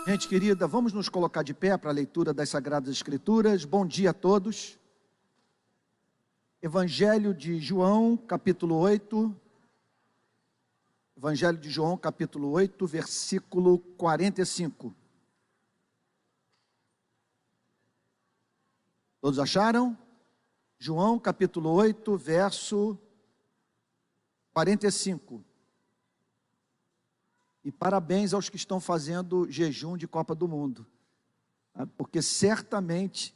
Gente querida, vamos nos colocar de pé para a leitura das Sagradas Escrituras. Bom dia a todos. Evangelho de João, capítulo 8. Evangelho de João, capítulo 8, versículo 45. Todos acharam? João, capítulo 8, verso 45. E parabéns aos que estão fazendo jejum de Copa do Mundo, porque certamente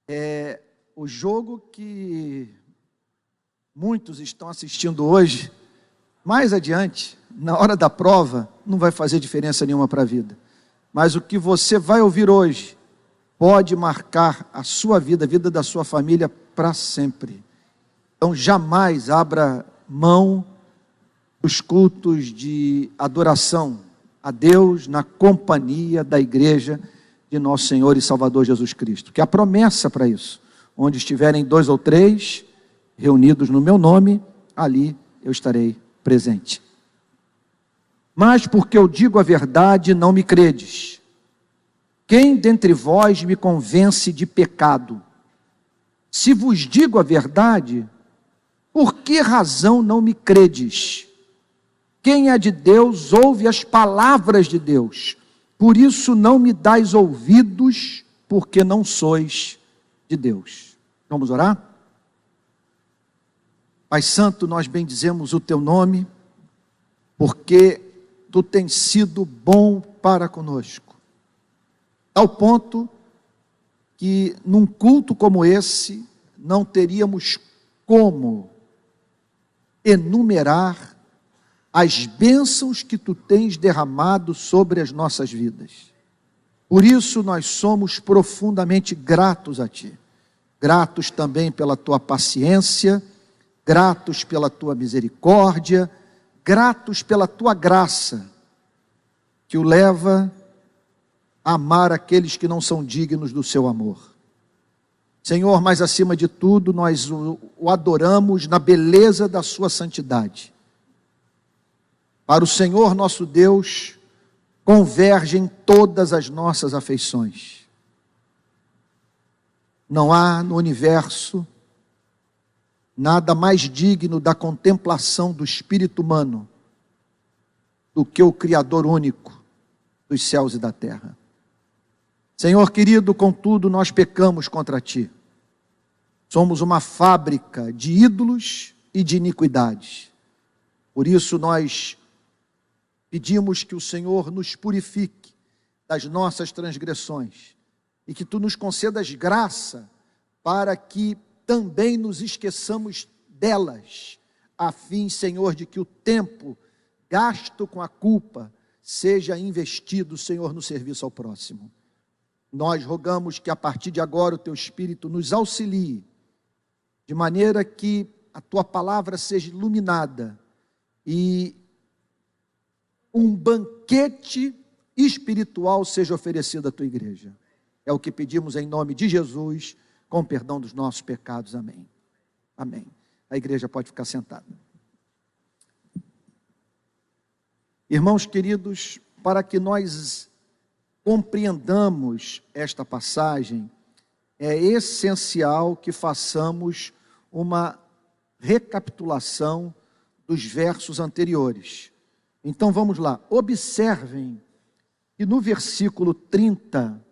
é o jogo que muitos estão assistindo hoje, mais adiante, na hora da prova, não vai fazer diferença nenhuma para a vida. Mas o que você vai ouvir hoje pode marcar a sua vida, a vida da sua família para sempre. Então jamais abra mão dos cultos de adoração a Deus na companhia da igreja de nosso Senhor e Salvador Jesus Cristo, que é a promessa para isso. Onde estiverem 2 ou 3 reunidos no meu nome, ali eu estarei presente. Mas porque eu digo a verdade, não me credes. Quem dentre vós me convence de pecado? Se vos digo a verdade, por que razão não me credes? Quem é de Deus, ouve as palavras de Deus. Por isso não me dais ouvidos, porque não sois de Deus. Vamos orar? Pai Santo, nós bendizemos o Teu nome, porque Tu tens sido bom para conosco. Ao ponto que num culto como esse, não teríamos como enumerar as bênçãos que Tu tens derramado sobre as nossas vidas. Por isso nós somos profundamente gratos a Ti. Gratos também pela Tua paciência, gratos pela Tua misericórdia, gratos pela Tua graça, que o leva a amar aqueles que não são dignos do Seu amor. Senhor, mas acima de tudo, nós o adoramos na beleza da Sua santidade. Para o Senhor nosso Deus, convergem todas as nossas afeições. Não há no universo nada mais digno da contemplação do espírito humano do que o Criador único dos céus e da terra. Senhor querido, contudo, nós pecamos contra Ti. Somos uma fábrica de ídolos e de iniquidades. Por isso nós pedimos que o Senhor nos purifique das nossas transgressões e que Tu nos concedas graça para que também nos esqueçamos delas, a fim, Senhor, de que o tempo gasto com a culpa seja investido, Senhor, no serviço ao próximo. Nós rogamos que a partir de agora o Teu Espírito nos auxilie, de maneira que a Tua palavra seja iluminada e um banquete espiritual seja oferecido à Tua igreja. É o que pedimos em nome de Jesus, com perdão dos nossos pecados. Amém. Amém. A igreja pode ficar sentada. Irmãos queridos, para que nós compreendamos esta passagem, é essencial que façamos uma recapitulação dos versos anteriores. Então vamos lá, observem que no versículo 30,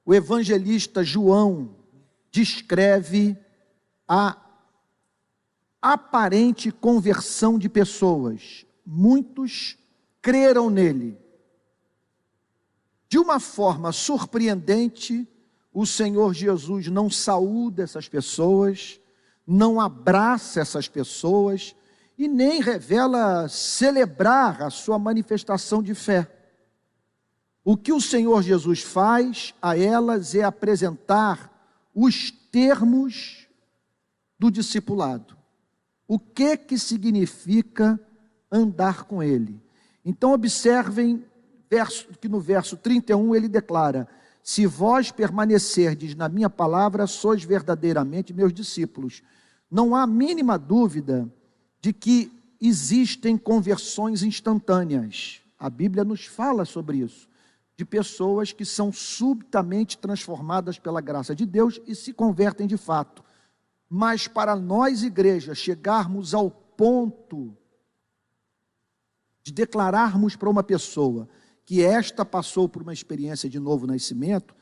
o evangelista João descreve a aparente conversão de pessoas. Muitos creram nele. De uma forma surpreendente, o Senhor Jesus não saúda essas pessoas, não abraça essas pessoas, e nem revela celebrar a sua manifestação de fé. O que o Senhor Jesus faz a elas é apresentar os termos do discipulado. O que significa andar com Ele? Então observem que no verso 31 ele declara: se vós permanecerdes na minha palavra, sois verdadeiramente meus discípulos. Não há a mínima dúvida de que existem conversões instantâneas. A Bíblia nos fala sobre isso. de pessoas que são subitamente transformadas pela graça de Deus e se convertem de fato. Mas para nós, igreja, chegarmos ao ponto de declararmos para uma pessoa que esta passou por uma experiência de novo nascimento,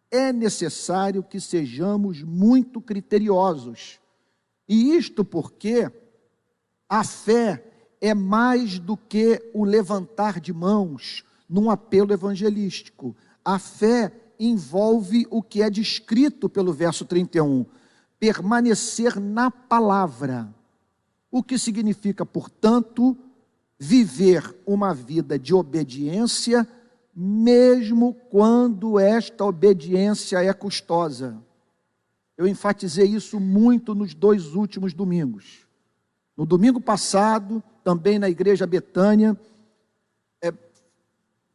é necessário que sejamos muito criteriosos. E isto porque a fé é mais do que o levantar de mãos num apelo evangelístico. A fé envolve o que é descrito pelo verso 31, permanecer na palavra, o que significa, portanto, viver uma vida de obediência, mesmo quando esta obediência é custosa. Eu enfatizei isso muito nos 2 últimos domingos. No domingo passado, também na Igreja Betânia,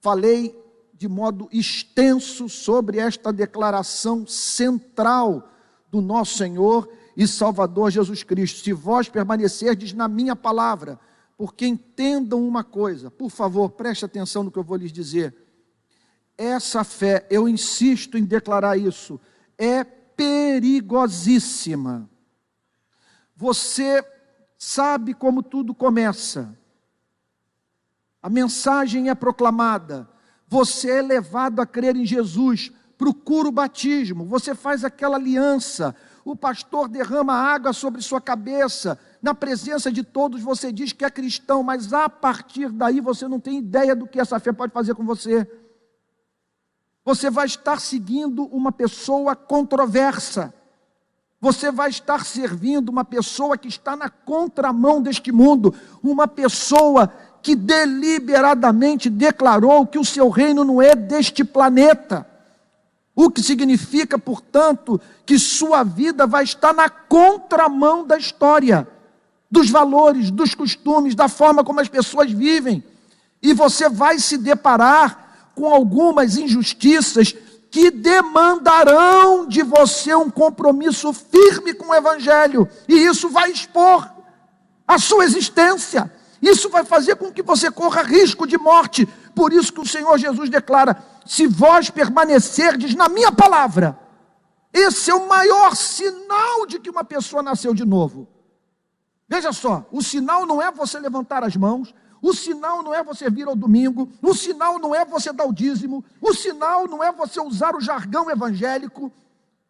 falei de modo extenso sobre esta declaração central do nosso Senhor e Salvador Jesus Cristo. Se vós permanecerdes na minha palavra, porque entendam uma coisa, por favor, preste atenção no que eu vou lhes dizer. Essa fé, eu insisto em declarar isso, é perigosíssima. Você sabe como tudo começa. A mensagem é proclamada, você é levado a crer em Jesus, procura o batismo, você faz aquela aliança, o pastor derrama água sobre sua cabeça, na presença de todos você diz que é cristão, mas a partir daí você não tem ideia do que essa fé pode fazer com você. Você vai estar seguindo uma pessoa controversa, você vai estar servindo uma pessoa que está na contramão deste mundo, uma pessoa que deliberadamente declarou que o seu reino não é deste planeta, o que significa, portanto, que sua vida vai estar na contramão da história, dos valores, dos costumes, da forma como as pessoas vivem, e você vai se deparar com algumas injustiças que demandarão de você um compromisso firme com o Evangelho, e isso vai expor a sua existência, isso vai fazer com que você corra risco de morte. Por isso que o Senhor Jesus declara, se vós permanecerdes na minha palavra, esse é o maior sinal de que uma pessoa nasceu de novo. Veja só, o sinal não é você levantar as mãos, o sinal não é você vir ao domingo, o sinal não é você dar o dízimo, o sinal não é você usar o jargão evangélico,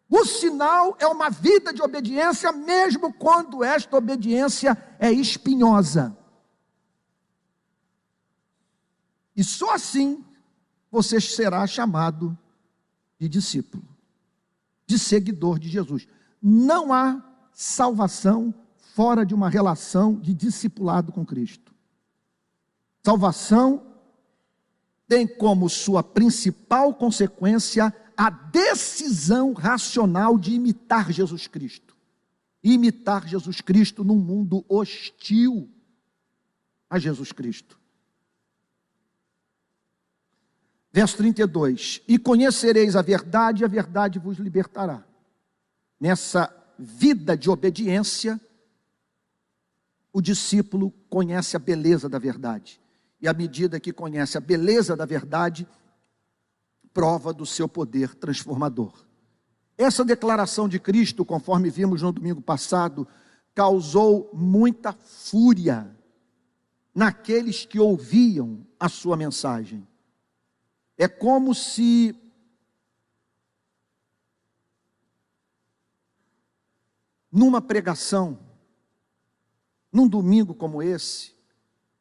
o sinal é uma vida de obediência, mesmo quando esta obediência é espinhosa. E só assim você será chamado de discípulo, de seguidor de Jesus. Não há salvação fora de uma relação de discipulado com Cristo. Salvação tem como sua principal consequência a decisão racional de imitar Jesus Cristo. Imitar Jesus Cristo num mundo hostil a Jesus Cristo. Verso 32, e conhecereis a verdade vos libertará. Nessa vida de obediência, o discípulo conhece a beleza da verdade. E à medida que conhece a beleza da verdade, prova do seu poder transformador. Essa declaração de Cristo, conforme vimos no domingo passado, causou muita fúria naqueles que ouviam a sua mensagem. É como se numa pregação, num domingo como esse,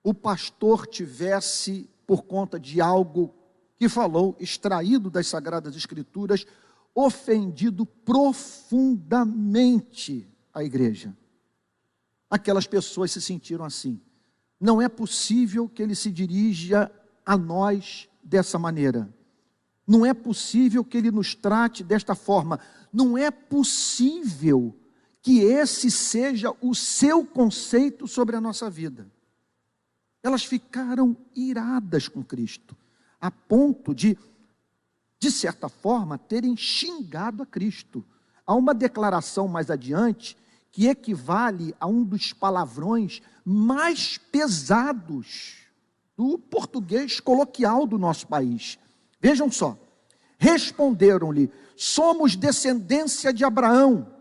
o pastor tivesse, por conta de algo que falou, extraído das Sagradas Escrituras, ofendido profundamente a igreja. Aquelas pessoas se sentiram assim. Não é possível que ele se dirija a nós dessa maneira. Não é possível que ele nos trate desta forma. Não é possível que esse seja o seu conceito sobre a nossa vida. Elas ficaram iradas com Cristo, a ponto de certa forma, terem xingado a Cristo. Há uma declaração mais adiante que equivale a um dos palavrões mais pesados do português coloquial do nosso país. Vejam só. Responderam-lhe: somos descendência de Abraão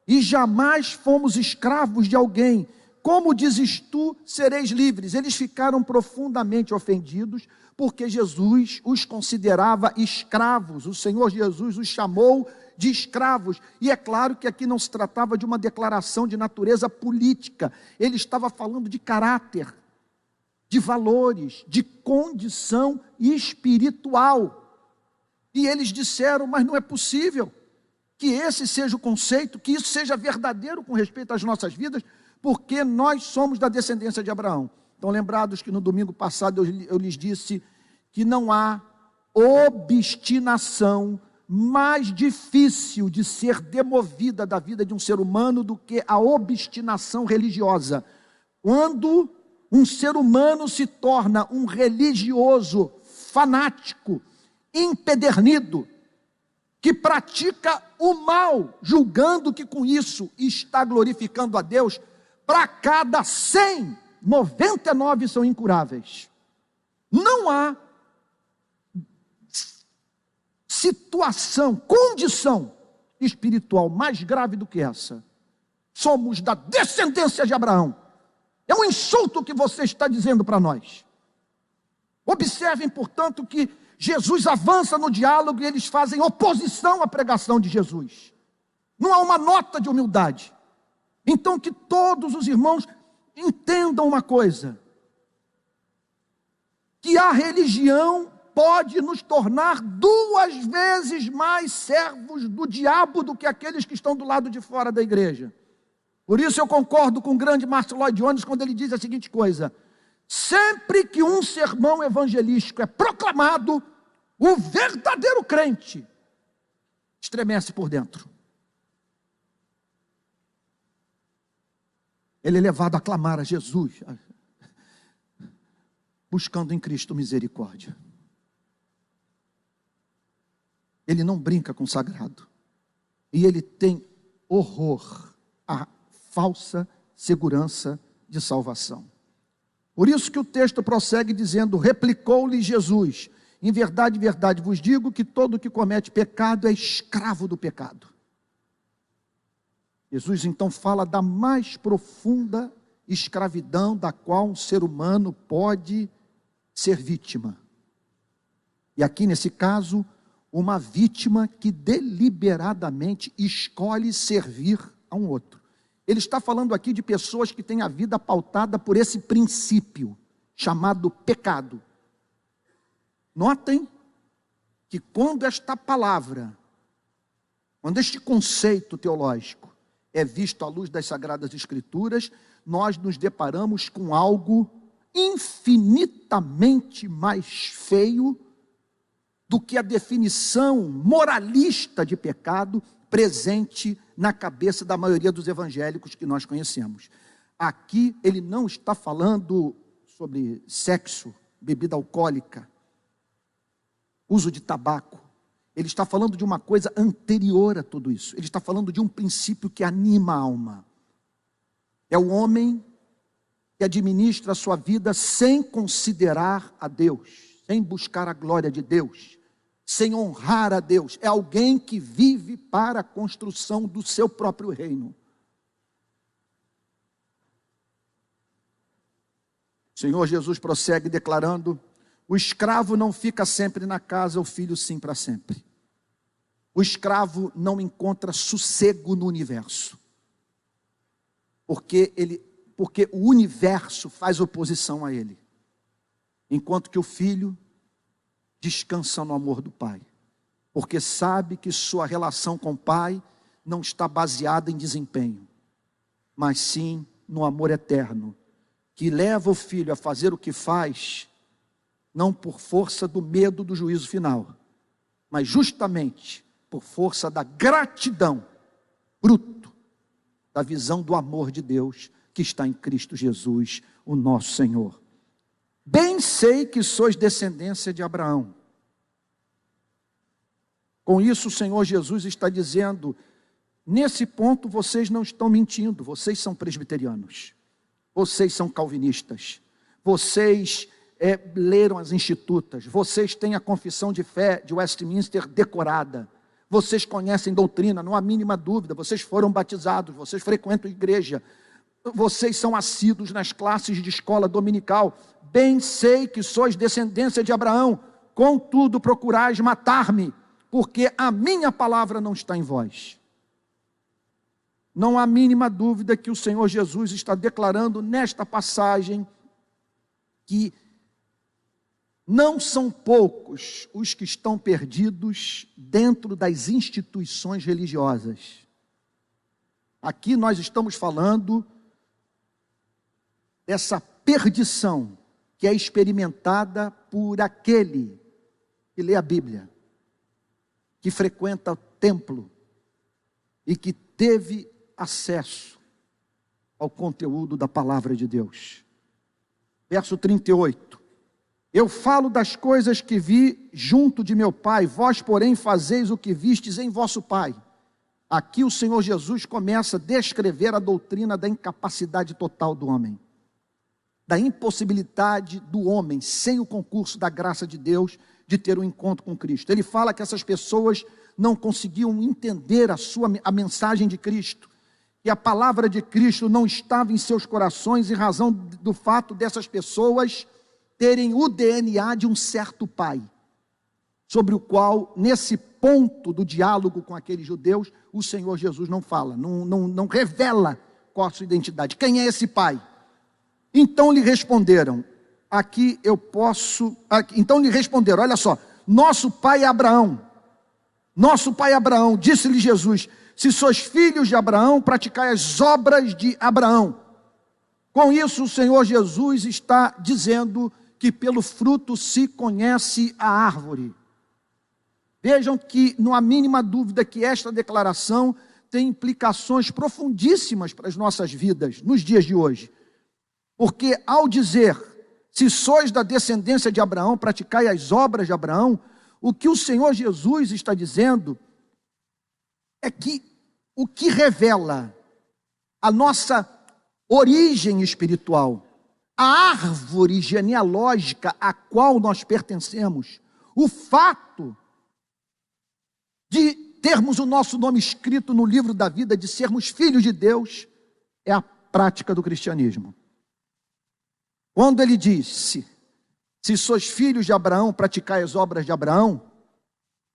e jamais fomos escravos de alguém. Como dizes tu, sereis livres? Eles ficaram profundamente ofendidos, porque Jesus os considerava escravos. O Senhor Jesus os chamou de escravos. E é claro que aqui não se tratava de uma declaração de natureza política. Ele estava falando de caráter, de valores, de condição espiritual. E eles disseram: mas não é possível que esse seja o conceito, que isso seja verdadeiro com respeito às nossas vidas, porque nós somos da descendência de Abraão. Estão lembrados que no domingo passado eu lhes disse que não há obstinação mais difícil de ser demovida da vida de um ser humano do que a obstinação religiosa. Quando um ser humano se torna um religioso fanático, empedernido, que pratica o mal, julgando que com isso está glorificando a Deus, para cada 100, 99 são incuráveis. Não há situação, condição espiritual mais grave do que essa. Somos da descendência de Abraão. É um insulto que você está dizendo para nós. Observem, portanto, que Jesus avança no diálogo e eles fazem oposição à pregação de Jesus. Não há uma nota de humildade. Então que todos os irmãos entendam uma coisa: que a religião pode nos tornar 2 vezes mais servos do diabo do que aqueles que estão do lado de fora da igreja. Por isso eu concordo com o grande Martin Lloyd-Jones quando ele diz a seguinte coisa: sempre que um sermão evangelístico é proclamado, o verdadeiro crente estremece por dentro. Ele é levado a clamar a Jesus, buscando em Cristo misericórdia. Ele não brinca com o sagrado. E ele tem horror à falsa segurança de salvação. Por isso que o texto prossegue dizendo: replicou-lhe Jesus: em verdade, verdade vos digo que todo que comete pecado é escravo do pecado. Jesus então fala da mais profunda escravidão da qual um ser humano pode ser vítima. E aqui nesse caso, uma vítima que deliberadamente escolhe servir a um outro. Ele está falando aqui de pessoas que têm a vida pautada por esse princípio chamado pecado. Notem que quando esta palavra, quando este conceito teológico é visto à luz das Sagradas Escrituras, nós nos deparamos com algo infinitamente mais feio do que a definição moralista de pecado presente na cabeça da maioria dos evangélicos que nós conhecemos. Aqui ele não está falando sobre sexo, bebida alcoólica, uso de tabaco. Ele está falando de uma coisa anterior a tudo isso. Ele está falando de um princípio que anima a alma. É o homem que administra a sua vida sem considerar a Deus, sem buscar a glória de Deus, sem honrar a Deus. É alguém que vive para a construção do seu próprio reino. O Senhor Jesus prossegue declarando: o escravo não fica sempre na casa, o filho sim para sempre. O escravo não encontra sossego no universo, porque o universo faz oposição a ele, enquanto que o filho descansa no amor do pai, porque sabe que sua relação com o pai não está baseada em desempenho, mas sim no amor eterno, que leva o filho a fazer o que faz, não por força do medo do juízo final, mas justamente por força da gratidão, fruto da visão do amor de Deus que está em Cristo Jesus, o nosso Senhor. Bem sei que sois descendência de Abraão. Com isso o Senhor Jesus está dizendo: nesse ponto vocês não estão mentindo, vocês são presbiterianos, vocês são calvinistas, vocês leram as institutas, vocês têm a confissão de fé de Westminster decorada, vocês conhecem doutrina, não há mínima dúvida, vocês foram batizados, vocês frequentam a igreja, vocês são assíduos nas classes de escola dominical, bem sei que sois descendência de Abraão, contudo procurais matar-me, porque a minha palavra não está em vós. Não há mínima dúvida que o Senhor Jesus está declarando nesta passagem que não são poucos os que estão perdidos dentro das instituições religiosas. Aqui nós estamos falando dessa perdição que é experimentada por aquele que lê a Bíblia, que frequenta o templo e que teve acesso ao conteúdo da palavra de Deus. Verso 38. Eu falo das coisas que vi junto de meu Pai, vós, porém, fazeis o que vistes em vosso Pai. Aqui o Senhor Jesus começa a descrever a doutrina da incapacidade total do homem, da impossibilidade do homem, sem o concurso da graça de Deus, de ter um encontro com Cristo. Ele fala que essas pessoas não conseguiam entender a mensagem de Cristo, que a palavra de Cristo não estava em seus corações, em razão do fato dessas pessoas terem o DNA de um certo pai, sobre o qual, nesse ponto do diálogo com aqueles judeus, o Senhor Jesus não fala, não revela qual a sua identidade. Quem é esse pai? Então lhe responderam, olha só, nosso pai é Abraão. Nosso pai é Abraão, disse-lhe Jesus, se sois filhos de Abraão, praticai as obras de Abraão. Com isso, o Senhor Jesus está dizendo que pelo fruto se conhece a árvore. Vejam que não há mínima dúvida que esta declaração tem implicações profundíssimas para as nossas vidas, nos dias de hoje. Porque ao dizer, se sois da descendência de Abraão, praticai as obras de Abraão, o que o Senhor Jesus está dizendo é que o que revela a nossa origem espiritual, a árvore genealógica a qual nós pertencemos, o fato de termos o nosso nome escrito no livro da vida, de sermos filhos de Deus, é a prática do cristianismo. Quando ele disse, se sois filhos de Abraão, praticai as obras de Abraão,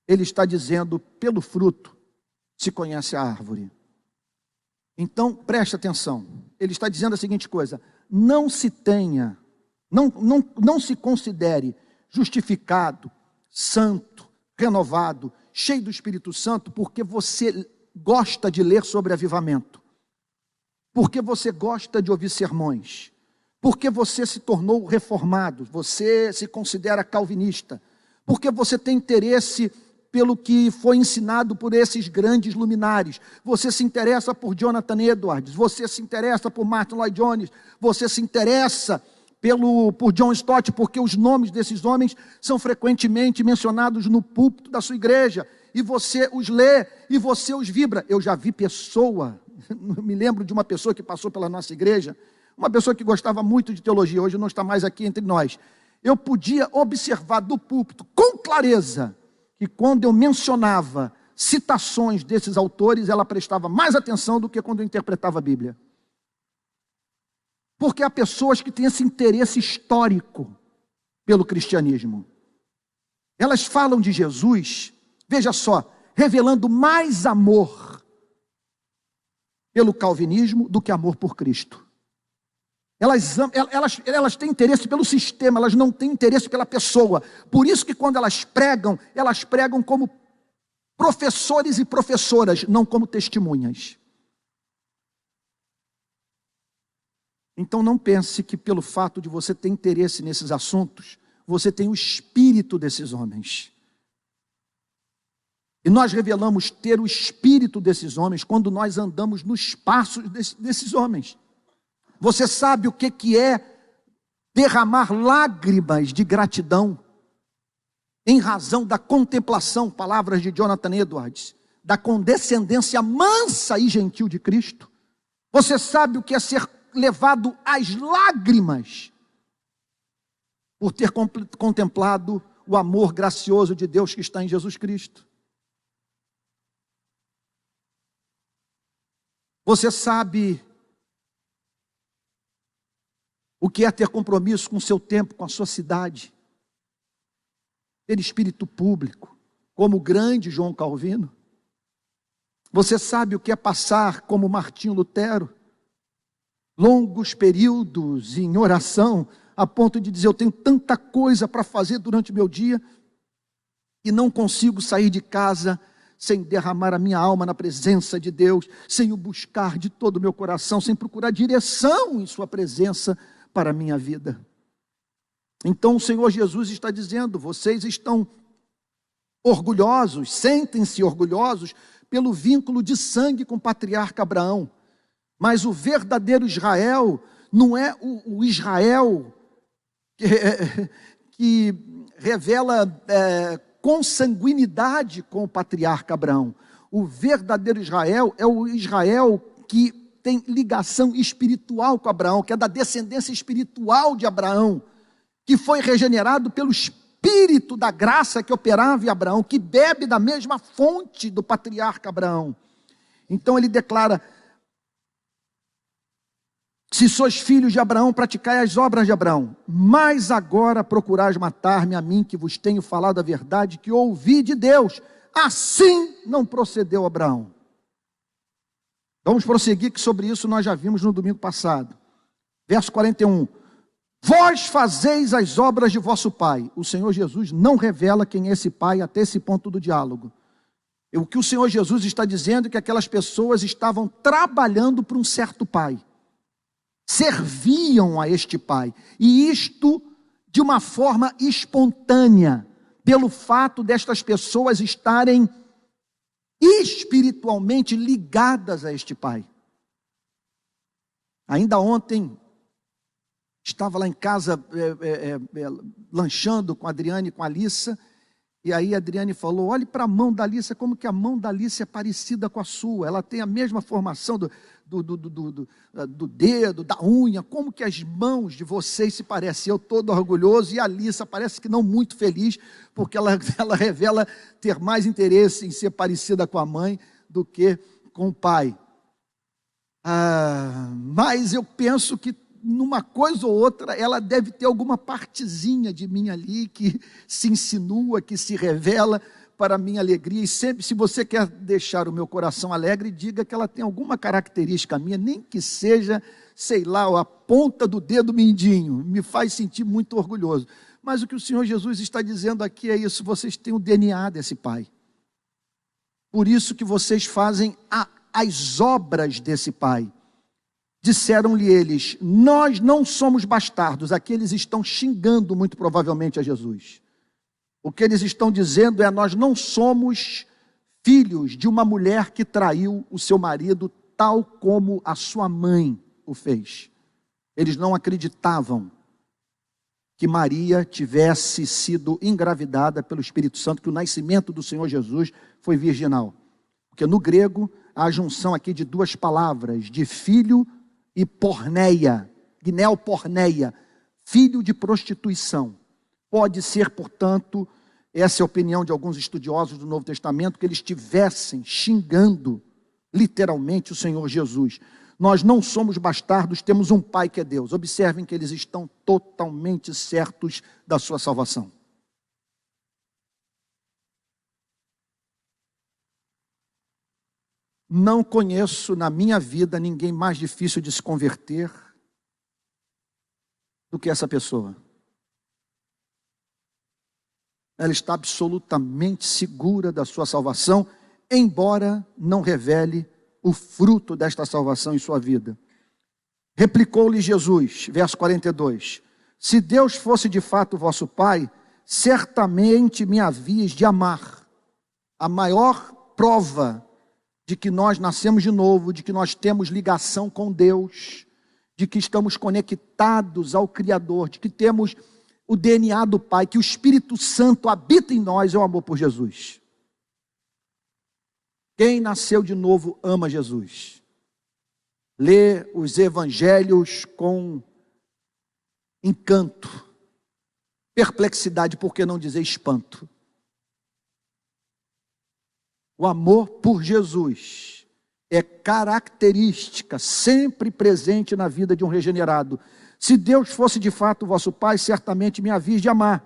ele está dizendo, pelo fruto se conhece a árvore. Então, preste atenção, ele está dizendo a seguinte coisa, não se considere justificado, santo, renovado, cheio do Espírito Santo, porque você gosta de ler sobre avivamento, porque você gosta de ouvir sermões, porque você se tornou reformado, você se considera calvinista, porque você tem interesse pelo que foi ensinado por esses grandes luminares, você se interessa por Jonathan Edwards, você se interessa por Martin Lloyd Jones, você se interessa por John Stott, porque os nomes desses homens são frequentemente mencionados no púlpito da sua igreja, e você os lê, e você os vibra. Eu já vi me lembro de uma pessoa que passou pela nossa igreja, uma pessoa que gostava muito de teologia, hoje não está mais aqui entre nós. Eu podia observar do púlpito com clareza que quando eu mencionava citações desses autores, ela prestava mais atenção do que quando eu interpretava a Bíblia. Porque há pessoas que têm esse interesse histórico pelo cristianismo. Elas falam de Jesus, veja só, revelando mais amor pelo calvinismo do que amor por Cristo. Elas têm interesse pelo sistema, elas não têm interesse pela pessoa. Por isso que quando elas pregam como professores e professoras, não como testemunhas. Então não pense que pelo fato de você ter interesse nesses assuntos, você tem o espírito desses homens. E nós revelamos ter o espírito desses homens quando nós andamos nos passos desses homens. Você sabe o que é derramar lágrimas de gratidão em razão da contemplação, palavras de Jonathan Edwards, da condescendência mansa e gentil de Cristo? Você sabe o que é ser levado às lágrimas por ter contemplado o amor gracioso de Deus que está em Jesus Cristo. Você sabe o que é ter compromisso com o seu tempo, com a sua cidade, ter espírito público, como o grande João Calvino? Você sabe o que é passar como Martinho Lutero, longos períodos em oração, a ponto de dizer: eu tenho tanta coisa para fazer durante o meu dia, e não consigo sair de casa sem derramar a minha alma na presença de Deus, sem o buscar de todo o meu coração, sem procurar direção em sua presença para a minha vida. Então o Senhor Jesus está dizendo: vocês estão orgulhosos, sentem-se orgulhosos pelo vínculo de sangue com o patriarca Abraão, mas o verdadeiro Israel não é o Israel que revela consanguinidade com o patriarca Abraão. O verdadeiro Israel é o Israel que tem ligação espiritual com Abraão, que é da descendência espiritual de Abraão, que foi regenerado pelo Espírito da graça que operava em Abraão, que bebe da mesma fonte do patriarca Abraão. Então ele declara: se sois filhos de Abraão, praticai as obras de Abraão, mas agora procurais matar-me a mim, que vos tenho falado a verdade, que ouvi de Deus. Assim não procedeu Abraão. Vamos prosseguir, que sobre isso nós já vimos no domingo passado. Verso 41. Vós fazeis as obras de vosso pai. O Senhor Jesus não revela quem é esse pai até esse ponto do diálogo. O que o Senhor Jesus está dizendo é que aquelas pessoas estavam trabalhando para um certo pai, serviam a este pai, e isto de uma forma espontânea, pelo fato destas pessoas estarem espiritualmente ligadas a este pai. Ainda ontem estava lá em casa lanchando com a Adriane e com a Alissa, e aí a Adriane falou: olhe para a mão da Alissa, como que a mão da Alissa é parecida com a sua, ela tem a mesma formação do dedo, da unha, como que as mãos de vocês se parecem? Eu todo orgulhoso, e a Alissa parece que não muito feliz, porque ela revela ter mais interesse em ser parecida com a mãe do que com o pai. Mas eu penso que numa coisa ou outra, ela deve ter alguma partezinha de mim ali, que se insinua, que se revela para a minha alegria. E sempre, se você quer deixar o meu coração alegre, diga que ela tem alguma característica minha, nem que seja, sei lá, a ponta do dedo mindinho, me faz sentir muito orgulhoso. Mas o que o Senhor Jesus está dizendo aqui é isso: vocês têm o DNA desse pai. Por isso que vocês fazem as obras desse pai. Disseram-lhe eles: nós não somos bastardos. Aqui eles estão xingando muito provavelmente a Jesus. O que eles estão dizendo é: nós não somos filhos de uma mulher que traiu o seu marido, tal como a sua mãe o fez. Eles não acreditavam que Maria tivesse sido engravidada pelo Espírito Santo, que o nascimento do Senhor Jesus foi virginal. Porque no grego há a junção aqui de duas palavras, de filho e porneia, gneuporneia, filho de prostituição. Pode ser, portanto, essa é a opinião de alguns estudiosos do Novo Testamento, que eles estivessem xingando literalmente o Senhor Jesus. Nós não somos bastardos, temos um pai que é Deus. Observem que eles estão totalmente certos da sua salvação. Não conheço na minha vida ninguém mais difícil de se converter do que essa pessoa. Ela está absolutamente segura da sua salvação, embora não revele o fruto desta salvação em sua vida. Replicou-lhe Jesus, verso 42, se Deus fosse de fato vosso Pai, certamente me havias de amar. A maior prova de que nós nascemos de novo, de que nós temos ligação com Deus, de que estamos conectados ao Criador, de que temos o DNA do Pai, que o Espírito Santo habita em nós, é o amor por Jesus. Quem nasceu de novo ama Jesus. Lê os evangelhos com encanto. perplexidade, por que não dizer espanto? O amor por Jesus é característica sempre presente na vida de um regenerado. Se Deus fosse de fato o vosso Pai, certamente me havias de amar,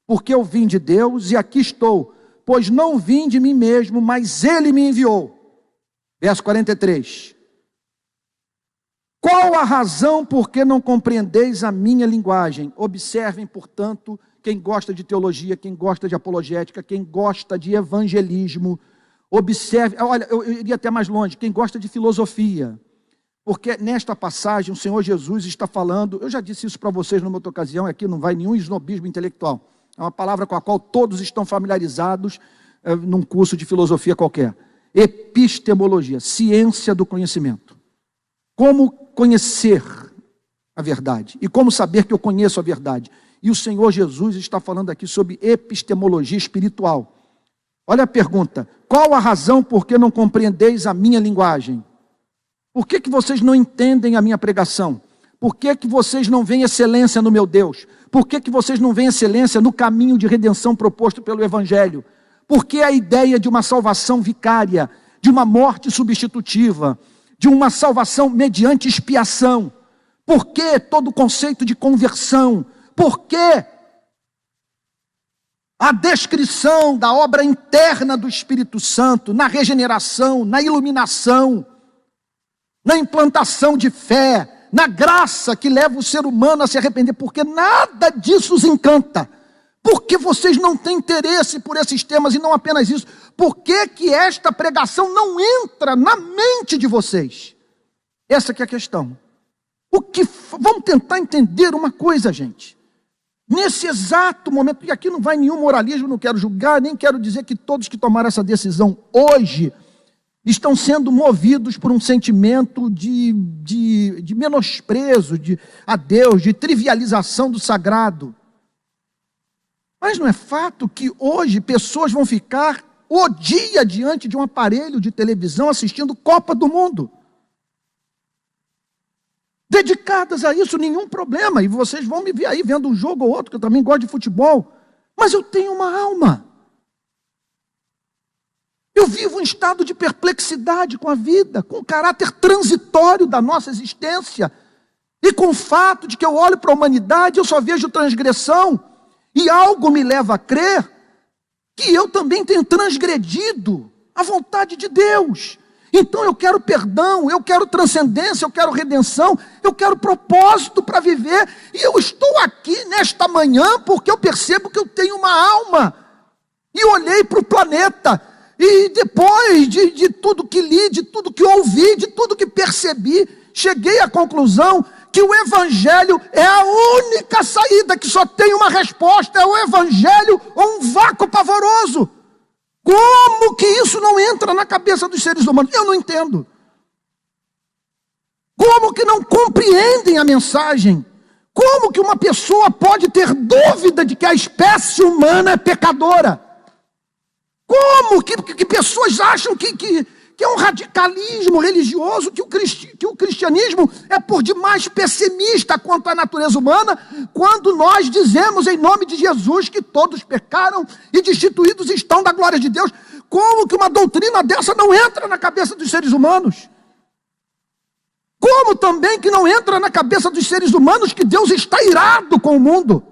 porque eu vim de Deus e aqui estou, pois não vim de mim mesmo, mas Ele me enviou. Verso 43. Qual a razão por que não compreendeis a minha linguagem? Observem, portanto, quem gosta de teologia, quem gosta de apologética, quem gosta de evangelismo, observe, olha, eu iria até mais longe, quem gosta de filosofia, porque nesta passagem o Senhor Jesus está falando, eu já disse isso para vocês numa outra ocasião, aqui não vai nenhum esnobismo intelectual, é uma palavra com a qual todos estão familiarizados num curso de filosofia qualquer. Epistemologia, ciência do conhecimento. Como conhecer a verdade e como saber que eu conheço a verdade. E o Senhor Jesus está falando aqui sobre epistemologia espiritual. Olha a pergunta: qual a razão por que não compreendeis a minha linguagem? Por que vocês não entendem a minha pregação? Por que vocês não veem excelência no meu Deus? Por que vocês não veem excelência no caminho de redenção proposto pelo Evangelho? Por que a ideia de uma salvação vicária, de uma morte substitutiva, de uma salvação mediante expiação? Por que todo o conceito de conversão? Por que a descrição da obra interna do Espírito Santo, na regeneração, na iluminação, na implantação de fé, na graça que leva o ser humano a se arrepender? Porque nada disso os encanta. Porque vocês não têm interesse por esses temas, e não apenas isso. Por que esta pregação não entra na mente de vocês? Essa que é a questão. Vamos tentar entender uma coisa, gente. Nesse exato momento, e aqui não vai nenhum moralismo, não quero julgar, nem quero dizer que todos que tomaram essa decisão hoje estão sendo movidos por um sentimento de menosprezo a Deus, de trivialização do sagrado. Mas não é fato que hoje pessoas vão ficar o dia diante de um aparelho de televisão assistindo Copa do Mundo? Dedicadas a isso, nenhum problema. E vocês vão me ver aí vendo um jogo ou outro, que eu também gosto de futebol. Mas eu tenho uma alma. Eu vivo um estado de perplexidade com a vida, com o caráter transitório da nossa existência. E com o fato de que eu olho para a humanidade, eu só vejo transgressão. E algo me leva a crer que eu também tenho transgredido a vontade de Deus. Então eu quero perdão, eu quero transcendência, eu quero redenção, eu quero propósito para viver. E eu estou aqui nesta manhã porque eu percebo que eu tenho uma alma. E olhei para o planeta, e depois de tudo que li, de tudo que ouvi, de tudo que percebi, cheguei à conclusão que o Evangelho é a única saída, que só tem uma resposta: é o Evangelho ou um vácuo pavoroso. Como que isso não entra na cabeça dos seres humanos? Eu não entendo. Como que não compreendem a mensagem? Como que uma pessoa pode ter dúvida de que a espécie humana é pecadora? Como que pessoas acham que é um radicalismo religioso, que o cristianismo é por demais pessimista quanto à natureza humana, quando nós dizemos em nome de Jesus que todos pecaram e destituídos estão da glória de Deus? Como que uma doutrina dessa não entra na cabeça dos seres humanos? Como também que não entra na cabeça dos seres humanos que Deus está irado com o mundo?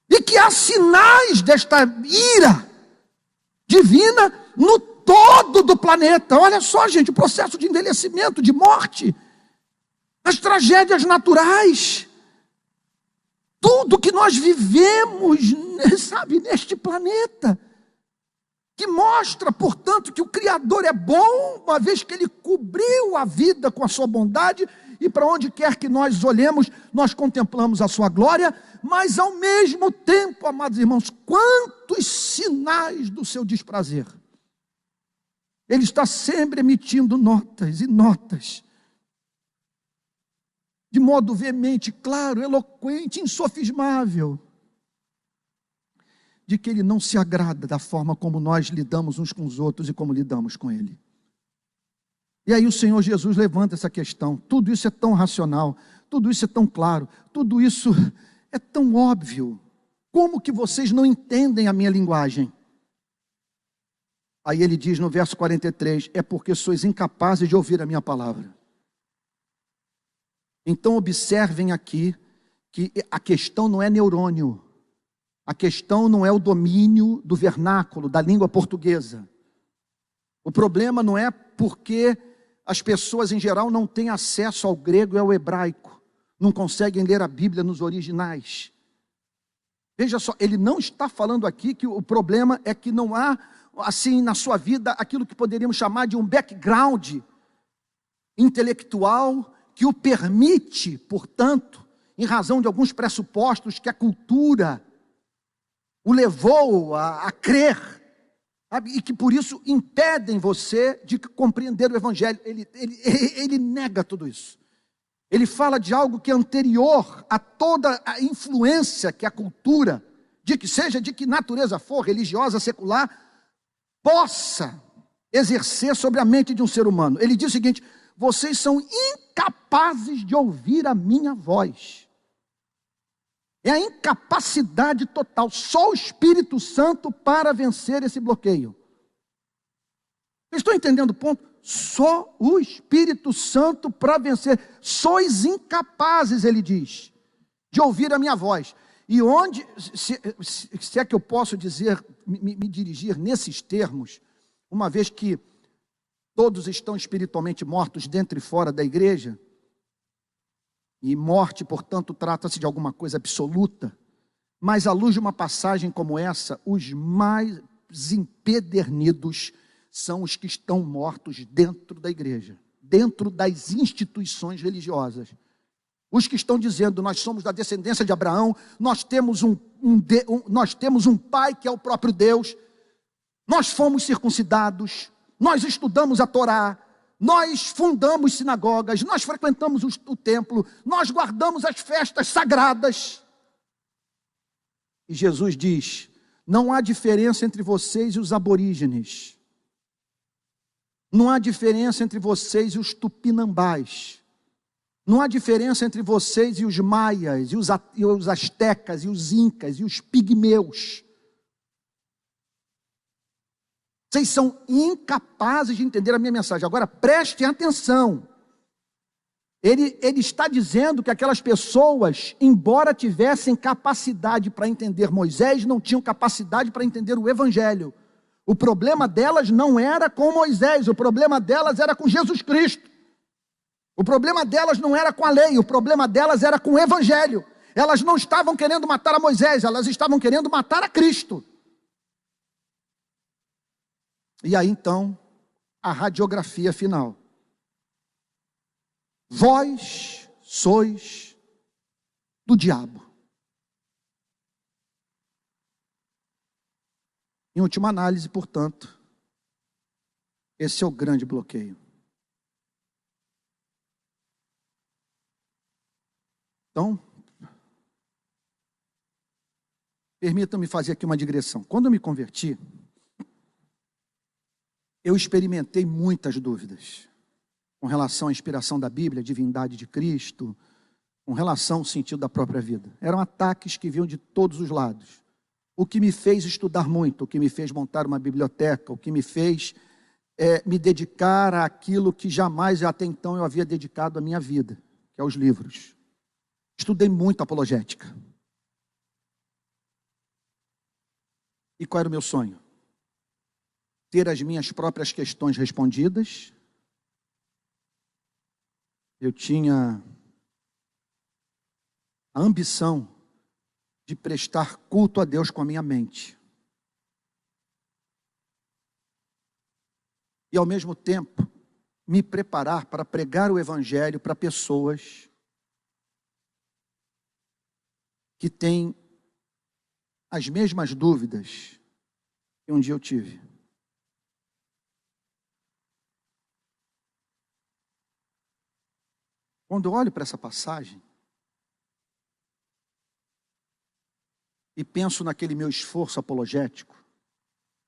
E que há sinais desta ira divina no todo do planeta. Olha só, gente, o processo de envelhecimento, de morte, as tragédias naturais, tudo que nós vivemos, sabe, neste planeta, que mostra, portanto, que o Criador é bom, uma vez que Ele cobriu a vida com a sua bondade, e para onde quer que nós olhemos, nós contemplamos a sua glória, mas ao mesmo tempo, amados irmãos, quantos sinais do seu desprazer. Ele está sempre emitindo notas e notas, de modo veemente, claro, eloquente, insofismável, de que Ele não se agrada da forma como nós lidamos uns com os outros e como lidamos com Ele. E aí o Senhor Jesus levanta essa questão. Tudo isso é tão racional, tudo isso é tão claro, tudo isso é tão óbvio. Como que vocês não entendem a minha linguagem? Aí ele diz no verso 43, é porque sois incapazes de ouvir a minha palavra. Então observem aqui, que a questão não é neurônio, a questão não é o domínio do vernáculo, da língua portuguesa. O problema não é porque as pessoas em geral não têm acesso ao grego e ao hebraico, não conseguem ler a Bíblia nos originais. Veja só, ele não está falando aqui que o problema é que não há, assim, na sua vida, aquilo que poderíamos chamar de um background intelectual que o permite, portanto, em razão de alguns pressupostos que a cultura o levou a crer, sabe? E que por isso impedem você de compreender o Evangelho. Ele nega tudo isso. Ele fala de algo que é anterior a toda a influência que a cultura, seja de que natureza for, religiosa, secular, possa exercer sobre a mente de um ser humano. Ele diz o seguinte: vocês são incapazes de ouvir a minha voz. É a incapacidade total. Só o Espírito Santo para vencer esse bloqueio. Vocês estão entendendo o ponto? Só o Espírito Santo para vencer. Sois incapazes, ele diz, de ouvir a minha voz. E onde, se é que eu posso dizer, me dirigir nesses termos, uma vez que todos estão espiritualmente mortos dentro e fora da igreja, e morte, portanto, trata-se de alguma coisa absoluta, mas à luz de uma passagem como essa, os mais empedernidos são os que estão mortos dentro da igreja, dentro das instituições religiosas. Os que estão dizendo, nós somos da descendência de Abraão, nós temos um pai que é o próprio Deus, nós fomos circuncidados, nós estudamos a Torá, nós fundamos sinagogas, nós frequentamos o templo, nós guardamos as festas sagradas. E Jesus diz, não há diferença entre vocês e os aborígenes. Não há diferença entre vocês e os tupinambás. Não há diferença entre vocês e os maias, e os astecas, e os incas, e os pigmeus. Vocês são incapazes de entender a minha mensagem. Agora, prestem atenção. Ele está dizendo que aquelas pessoas, embora tivessem capacidade para entender Moisés, não tinham capacidade para entender o Evangelho. O problema delas não era com Moisés, o problema delas era com Jesus Cristo. O problema delas não era com a lei, o problema delas era com o Evangelho. Elas não estavam querendo matar a Moisés, elas estavam querendo matar a Cristo. E aí então, a radiografia final. Vós sois do diabo. Em última análise, portanto, esse é o grande bloqueio. Então, permitam-me fazer aqui uma digressão. Quando eu me converti, eu experimentei muitas dúvidas com relação à inspiração da Bíblia, à divindade de Cristo, com relação ao sentido da própria vida. Eram ataques que vinham de todos os lados. O que me fez estudar muito, o que me fez montar uma biblioteca, o que me fez me dedicar àquilo que jamais até então eu havia dedicado a minha vida, que é os livros. Estudei muito apologética. E qual era o meu sonho? Ter as minhas próprias questões respondidas. Eu tinha a ambição de prestar culto a Deus com a minha mente. E ao mesmo tempo, me preparar para pregar o Evangelho para pessoas que têm as mesmas dúvidas que um dia eu tive. Quando eu olho para essa passagem e penso naquele meu esforço apologético,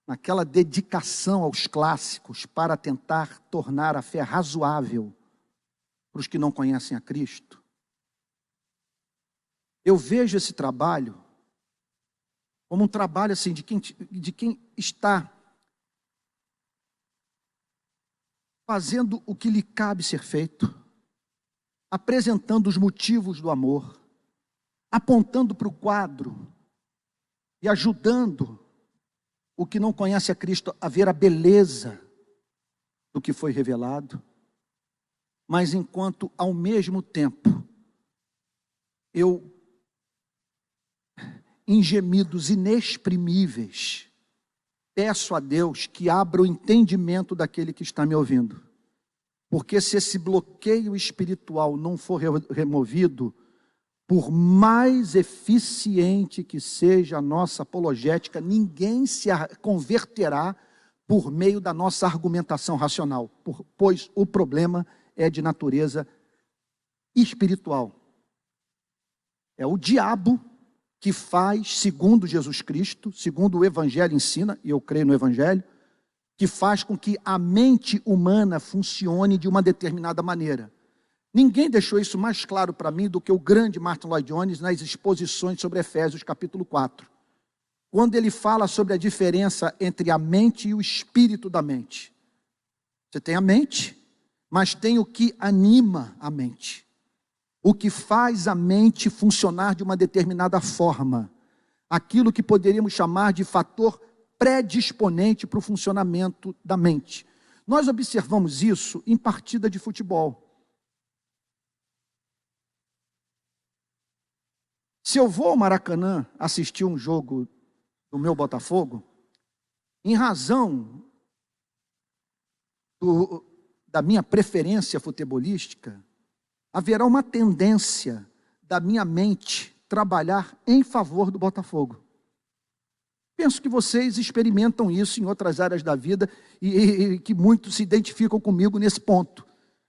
naquela dedicação aos clássicos para tentar tornar a fé razoável para os que não conhecem a Cristo, eu vejo esse trabalho como um trabalho assim de quem está fazendo o que lhe cabe ser feito, apresentando os motivos do amor, apontando para o quadro e ajudando o que não conhece a Cristo a ver a beleza do que foi revelado, mas enquanto ao mesmo tempo eu, em gemidos inexprimíveis, peço a Deus que abra o entendimento daquele que está me ouvindo, porque se esse bloqueio espiritual não for removido, por mais eficiente que seja a nossa apologética, ninguém se converterá por meio da nossa argumentação racional, pois o problema é de natureza espiritual. É o diabo que faz, segundo Jesus Cristo, segundo o Evangelho ensina, e eu creio no Evangelho, que faz com que a mente humana funcione de uma determinada maneira. Ninguém deixou isso mais claro para mim do que o grande Martin Lloyd Jones nas exposições sobre Efésios capítulo 4. Quando ele fala sobre a diferença entre a mente e o espírito da mente. Você tem a mente, mas tem o que anima a mente. O que faz a mente funcionar de uma determinada forma. Aquilo que poderíamos chamar de fator predisponente para o funcionamento da mente. Nós observamos isso em partida de futebol. Se eu vou ao Maracanã assistir um jogo do meu Botafogo, em razão da minha preferência futebolística, haverá uma tendência da minha mente trabalhar em favor do Botafogo. Penso que vocês experimentam isso em outras áreas da vida e que muitos se identificam comigo nesse ponto.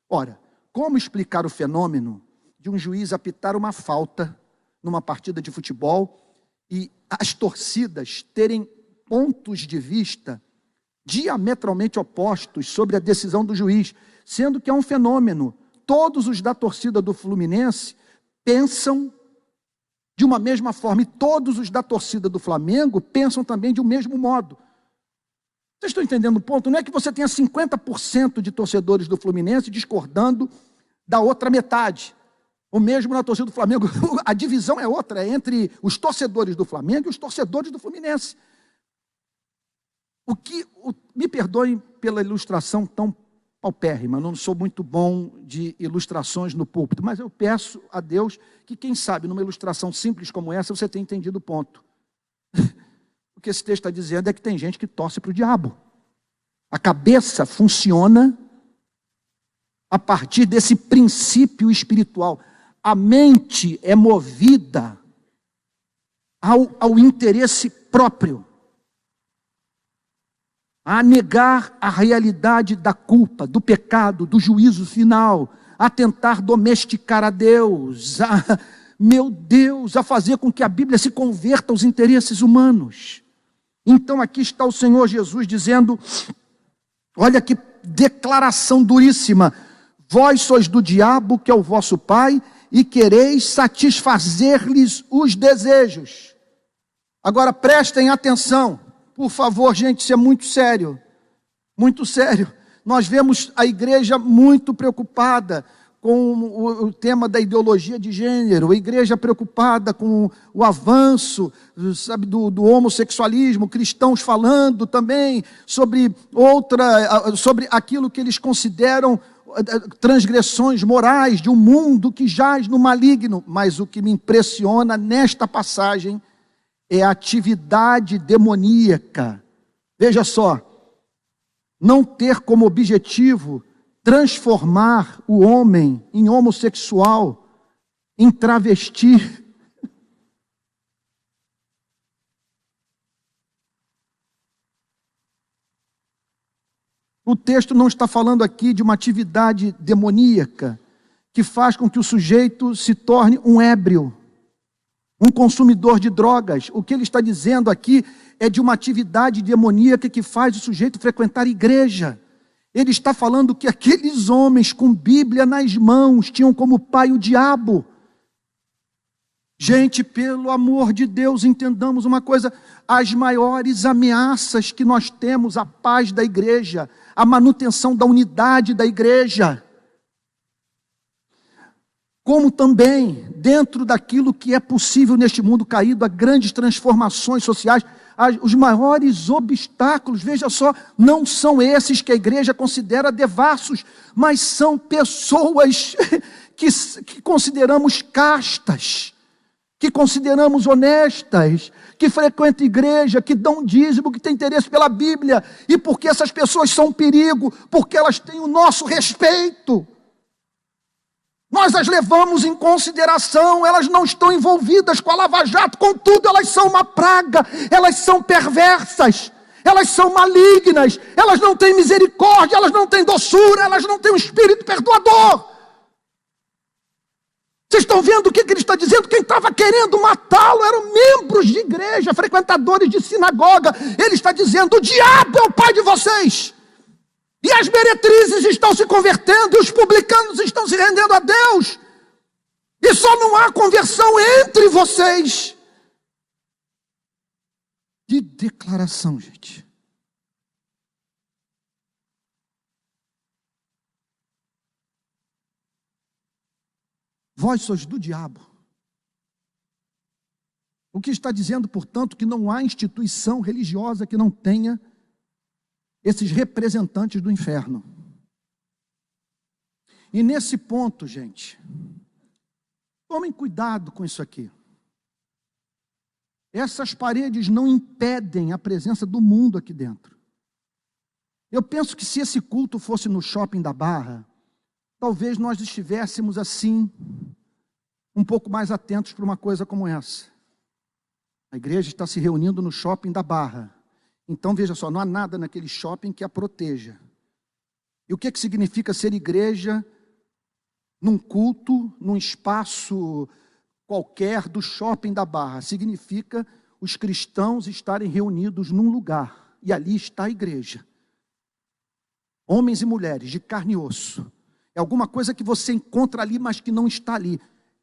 Ora, como explicar o fenômeno de um juiz apitar uma falta numa partida de futebol e as torcidas terem pontos de vista diametralmente opostos sobre a decisão do juiz, sendo que é um fenômeno. Todos os da torcida do Fluminense pensam de uma mesma forma, e todos os da torcida do Flamengo pensam também de um mesmo modo. Vocês estão entendendo o ponto? Não é que você tenha 50% de torcedores do Fluminense discordando da outra metade. O mesmo na torcida do Flamengo, a divisão é outra, é entre os torcedores do Flamengo e os torcedores do Fluminense. Me perdoem pela ilustração tão paupérrima, não sou muito bom de ilustrações no púlpito, mas eu peço a Deus que, quem sabe, numa ilustração simples como essa, você tenha entendido o ponto. O que esse texto está dizendo é que tem gente que torce para o diabo. A cabeça funciona a partir desse princípio espiritual. A mente é movida ao interesse próprio, a negar a realidade da culpa, do pecado, do juízo final, a tentar domesticar a Deus, a fazer com que a Bíblia se converta aos interesses humanos. Então aqui está o Senhor Jesus dizendo, olha que declaração duríssima, vós sois do diabo, que é o vosso pai, e quereis satisfazer-lhes os desejos. Agora prestem atenção, por favor, gente, isso é muito sério, muito sério. Nós vemos a igreja muito preocupada com o tema da ideologia de gênero, a igreja preocupada com o avanço, sabe, do homossexualismo, cristãos falando também sobre aquilo que eles consideram transgressões morais de um mundo que jaz no maligno. Mas o que me impressiona nesta passagem é a atividade demoníaca. Veja só, não ter como objetivo transformar o homem em homossexual, em travesti. O texto não está falando aqui de uma atividade demoníaca que faz com que o sujeito se torne um ébrio, um consumidor de drogas. O que ele está dizendo aqui é de uma atividade demoníaca que faz o sujeito frequentar igreja. Ele está falando que aqueles homens com Bíblia nas mãos tinham como pai o diabo. Gente, pelo amor de Deus, entendamos uma coisa: as maiores ameaças que nós temos à paz da igreja, à manutenção da unidade da igreja, como também dentro daquilo que é possível neste mundo caído, há grandes transformações sociais, os maiores obstáculos, veja só, não são esses que a igreja considera devassos, mas são pessoas que consideramos castas, que consideramos honestas, que frequentam igreja, que dão dízimo, que têm interesse pela Bíblia, e porque essas pessoas são um perigo, porque elas têm o nosso respeito, nós as levamos em consideração, elas não estão envolvidas com a Lava Jato, contudo elas são uma praga, elas são perversas, elas são malignas, elas não têm misericórdia, elas não têm doçura, elas não têm um espírito perdoador. Vocês estão vendo o que ele está dizendo? Quem estava querendo matá-lo eram membros de igreja, frequentadores de sinagoga. Ele está dizendo: o diabo é o pai de vocês. E as meretrizes estão se convertendo, e os publicanos estão se rendendo a Deus. E só não há conversão entre vocês. De declaração, gente. Vós sois do diabo. O que está dizendo, portanto, que não há instituição religiosa que não tenha esses representantes do inferno. E nesse ponto, gente, tomem cuidado com isso aqui. Essas paredes não impedem a presença do mundo aqui dentro. Eu penso que se esse culto fosse no shopping da Barra, talvez nós estivéssemos assim, um pouco mais atentos para uma coisa como essa. A igreja está se reunindo no shopping da Barra. Então, veja só, não há nada naquele shopping que a proteja. E o que significa ser igreja num culto, num espaço qualquer do shopping da Barra? Significa os cristãos estarem reunidos num lugar, e ali está a igreja. Homens e mulheres de carne e osso. É alguma coisa que você encontra ali, mas que não está ali.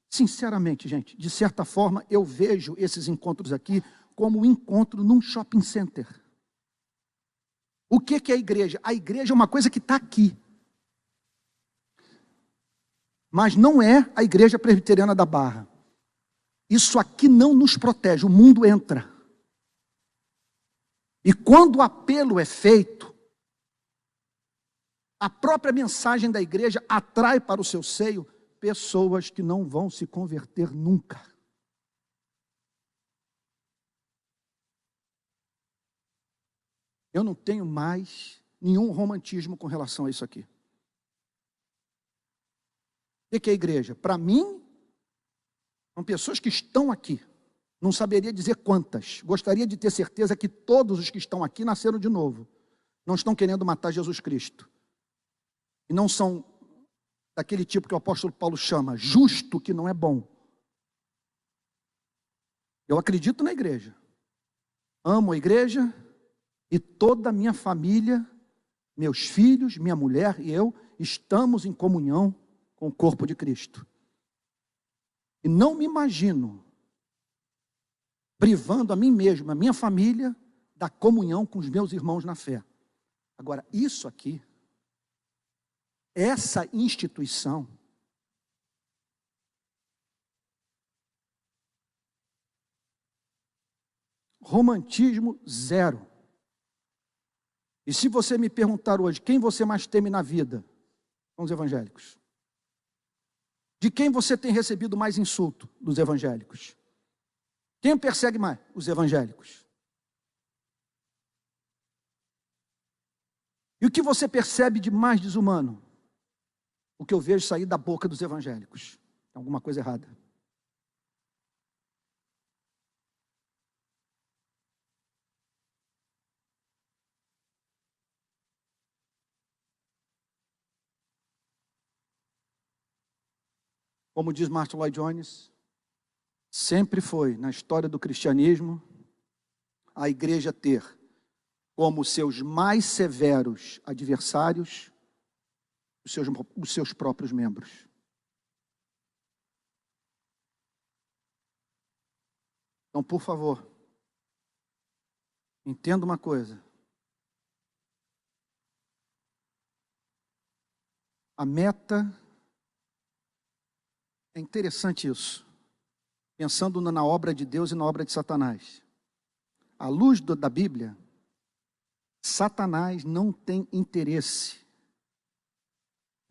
Sinceramente, gente, de certa forma, eu vejo esses encontros aqui como um encontro num shopping center. O que é a igreja? A igreja é uma coisa que está aqui. Mas não é a igreja presbiteriana da Barra. Isso aqui não nos protege, o mundo entra. E quando o apelo é feito, a própria mensagem da igreja atrai para o seu seio pessoas que não vão se converter nunca. Eu não tenho mais nenhum romantismo com relação a isso aqui. O que é a igreja? Para mim, são pessoas que estão aqui. Não saberia dizer quantas. Gostaria de ter certeza que todos os que estão aqui nasceram de novo. Não estão querendo matar Jesus Cristo. E não são daquele tipo que o apóstolo Paulo chama, justo que não é bom. Eu acredito na igreja. Amo a igreja. E toda a minha família, meus filhos, minha mulher e eu, estamos em comunhão com o corpo de Cristo. E não me imagino privando a mim mesmo, a minha família, da comunhão com os meus irmãos na fé. Agora, isso aqui, essa instituição, romantismo zero. E se você me perguntar hoje, quem você mais teme na vida? São os evangélicos. De quem você tem recebido mais insulto? Dos evangélicos. Quem persegue mais? Os evangélicos. E o que você percebe de mais desumano? O que eu vejo sair da boca dos evangélicos. Tem alguma coisa errada. Como diz Martin Lloyd Jones, sempre foi, na história do cristianismo, a igreja ter como seus mais severos adversários os seus próprios membros. Então, por favor, entenda uma coisa. A meta, é interessante isso, pensando na obra de Deus e na obra de Satanás. À luz da Bíblia, Satanás não tem interesse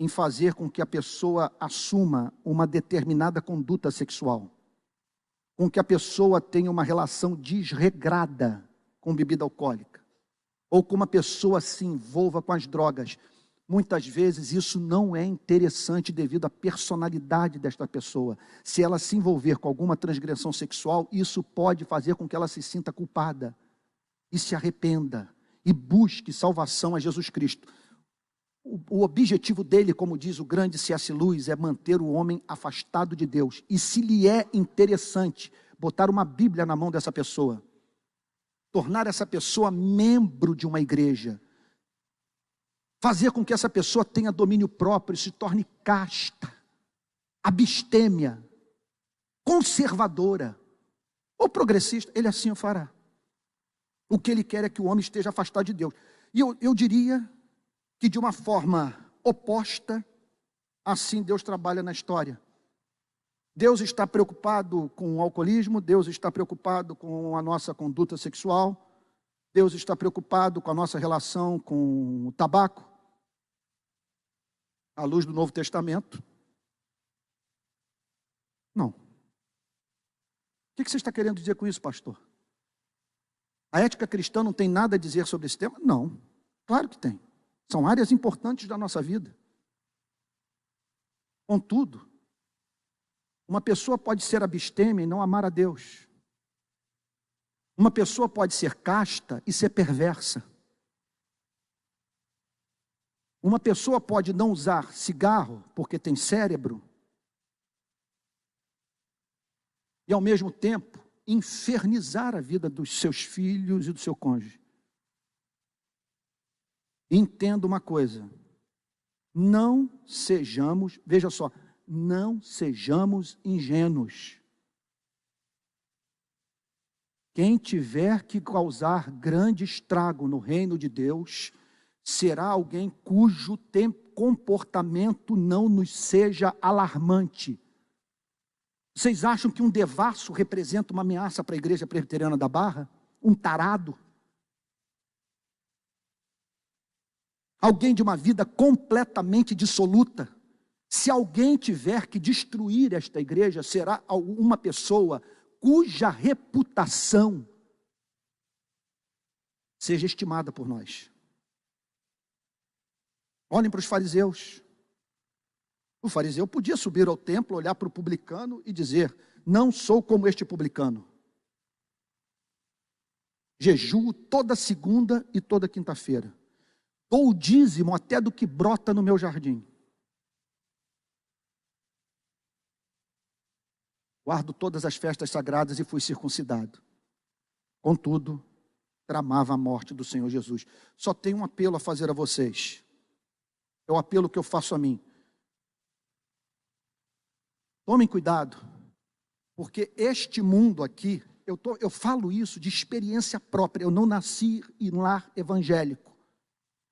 em fazer com que a pessoa assuma uma determinada conduta sexual, com que a pessoa tenha uma relação desregrada com bebida alcoólica, ou com uma pessoa se envolva com as drogas. Muitas vezes isso não é interessante devido à personalidade desta pessoa. Se ela se envolver com alguma transgressão sexual, isso pode fazer com que ela se sinta culpada e se arrependa e busque salvação a Jesus Cristo. O objetivo dele, como diz o grande C.S. Lewis, é manter o homem afastado de Deus. E se lhe é interessante botar uma Bíblia na mão dessa pessoa, tornar essa pessoa membro de uma igreja, fazer com que essa pessoa tenha domínio próprio e se torne casta, abstêmia, conservadora ou progressista, ele assim o fará. O que ele quer é que o homem esteja afastado de Deus. E eu diria que de uma forma oposta, assim Deus trabalha na história. Deus está preocupado com o alcoolismo, Deus está preocupado com a nossa conduta sexual, Deus está preocupado com a nossa relação com o tabaco, à luz do Novo Testamento. Não. O que você está querendo dizer com isso, pastor? A ética cristã não tem nada a dizer sobre esse tema? Não, claro que tem. São áreas importantes da nossa vida. Contudo, uma pessoa pode ser abstêmia e não amar a Deus. Uma pessoa pode ser casta e ser perversa. Uma pessoa pode não usar cigarro porque tem cérebro e, ao mesmo tempo, infernizar a vida dos seus filhos e do seu cônjuge. Entenda uma coisa, não sejamos, veja só, não sejamos ingênuos. Quem tiver que causar grande estrago no reino de Deus, será alguém cujo comportamento não nos seja alarmante. Vocês acham que um devasso representa uma ameaça para a igreja presbiteriana da Barra? Um tarado? Alguém de uma vida completamente dissoluta? Se alguém tiver que destruir esta igreja, será uma pessoa cuja reputação seja estimada por nós. Olhem para os fariseus. O fariseu podia subir ao templo, olhar para o publicano e dizer: não sou como este publicano. Jejuo toda segunda e toda quinta-feira. Dou o dízimo até do que brota no meu jardim. Guardo todas as festas sagradas e fui circuncidado. Contudo, tramava a morte do Senhor Jesus. Só tenho um apelo a fazer a vocês. É o apelo que eu faço a mim. Tomem cuidado, porque este mundo aqui, eu falo isso de experiência própria. Eu não nasci em lar evangélico.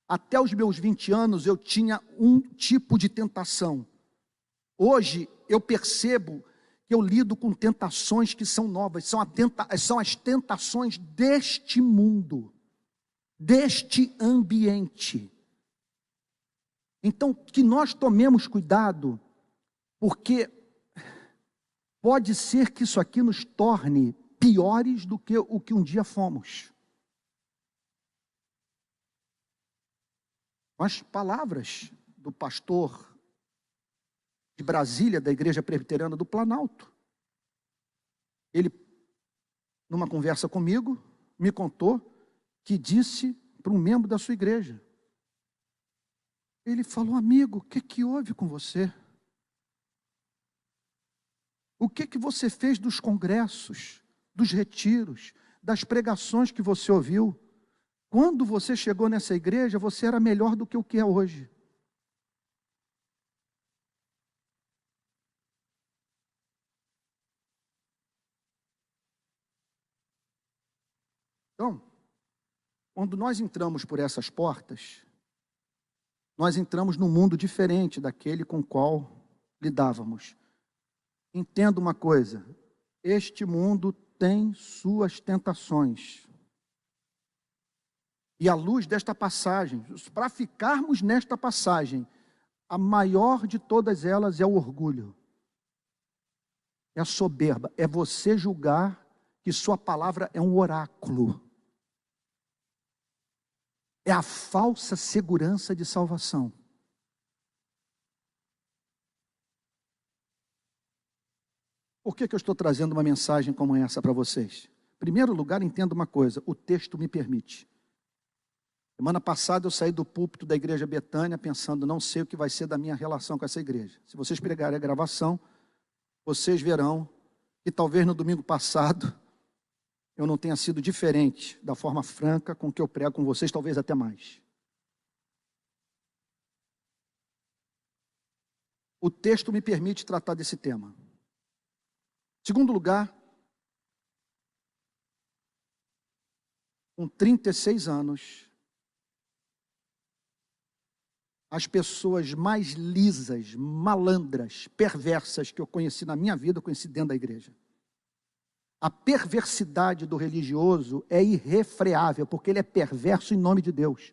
Até os meus 20 anos eu tinha um tipo de tentação. Hoje eu percebo que eu lido com tentações que são novas, são as tentações deste mundo, deste ambiente. Então, que nós tomemos cuidado, porque pode ser que isso aqui nos torne piores do que o que um dia fomos. As palavras do pastor de Brasília, da Igreja Presbiteriana do Planalto. Ele, numa conversa comigo, me contou que disse para um membro da sua igreja. Ele falou: amigo, o que houve com você? O que você fez dos congressos, dos retiros, das pregações que você ouviu? Quando você chegou nessa igreja, você era melhor do que o que é hoje. Então, quando nós entramos por essas portas, nós entramos num mundo diferente daquele com o qual lidávamos. Entenda uma coisa, este mundo tem suas tentações. E à luz desta passagem, para ficarmos nesta passagem, a maior de todas elas é o orgulho. É a soberba, é você julgar que sua palavra é um oráculo. É a falsa segurança de salvação. Por que eu estou trazendo uma mensagem como essa para vocês? Em primeiro lugar, entenda uma coisa, o texto me permite. Semana passada eu saí do púlpito da igreja Betânia pensando, não sei o que vai ser da minha relação com essa igreja. Se vocês pegarem a gravação, vocês verão que talvez no domingo passado eu não tenha sido diferente da forma franca com que eu prego com vocês, talvez até mais. O texto me permite tratar desse tema. Segundo lugar, com 36 anos, as pessoas mais lisas, malandras, perversas que eu conheci na minha vida, eu conheci dentro da igreja. A perversidade do religioso é irrefreável, porque ele é perverso em nome de Deus.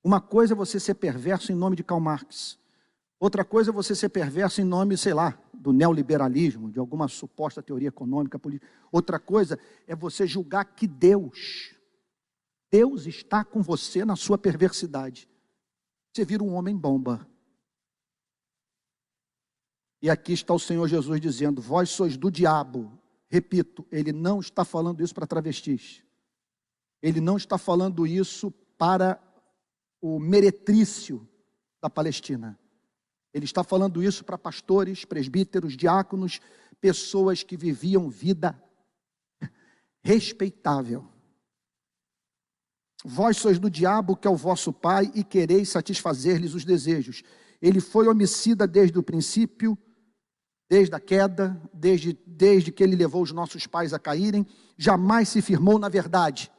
Uma coisa é você ser perverso em nome de Karl Marx. Outra coisa é você ser perverso em nome, sei lá, do neoliberalismo, de alguma suposta teoria econômica, política. Outra coisa é você julgar que Deus está com você na sua perversidade. Você vira um homem bomba. E aqui está o Senhor Jesus dizendo, vós sois do diabo. Repito, ele não está falando isso para travestis. Ele não está falando isso para o meretrício da Palestina. Ele está falando isso para pastores, presbíteros, diáconos, pessoas que viviam vida respeitável. Vós sois do diabo, que é o vosso pai, e quereis satisfazer-lhes os desejos. Ele foi homicida desde o princípio, desde a queda, desde que ele levou os nossos pais a caírem, jamais se firmou na verdade.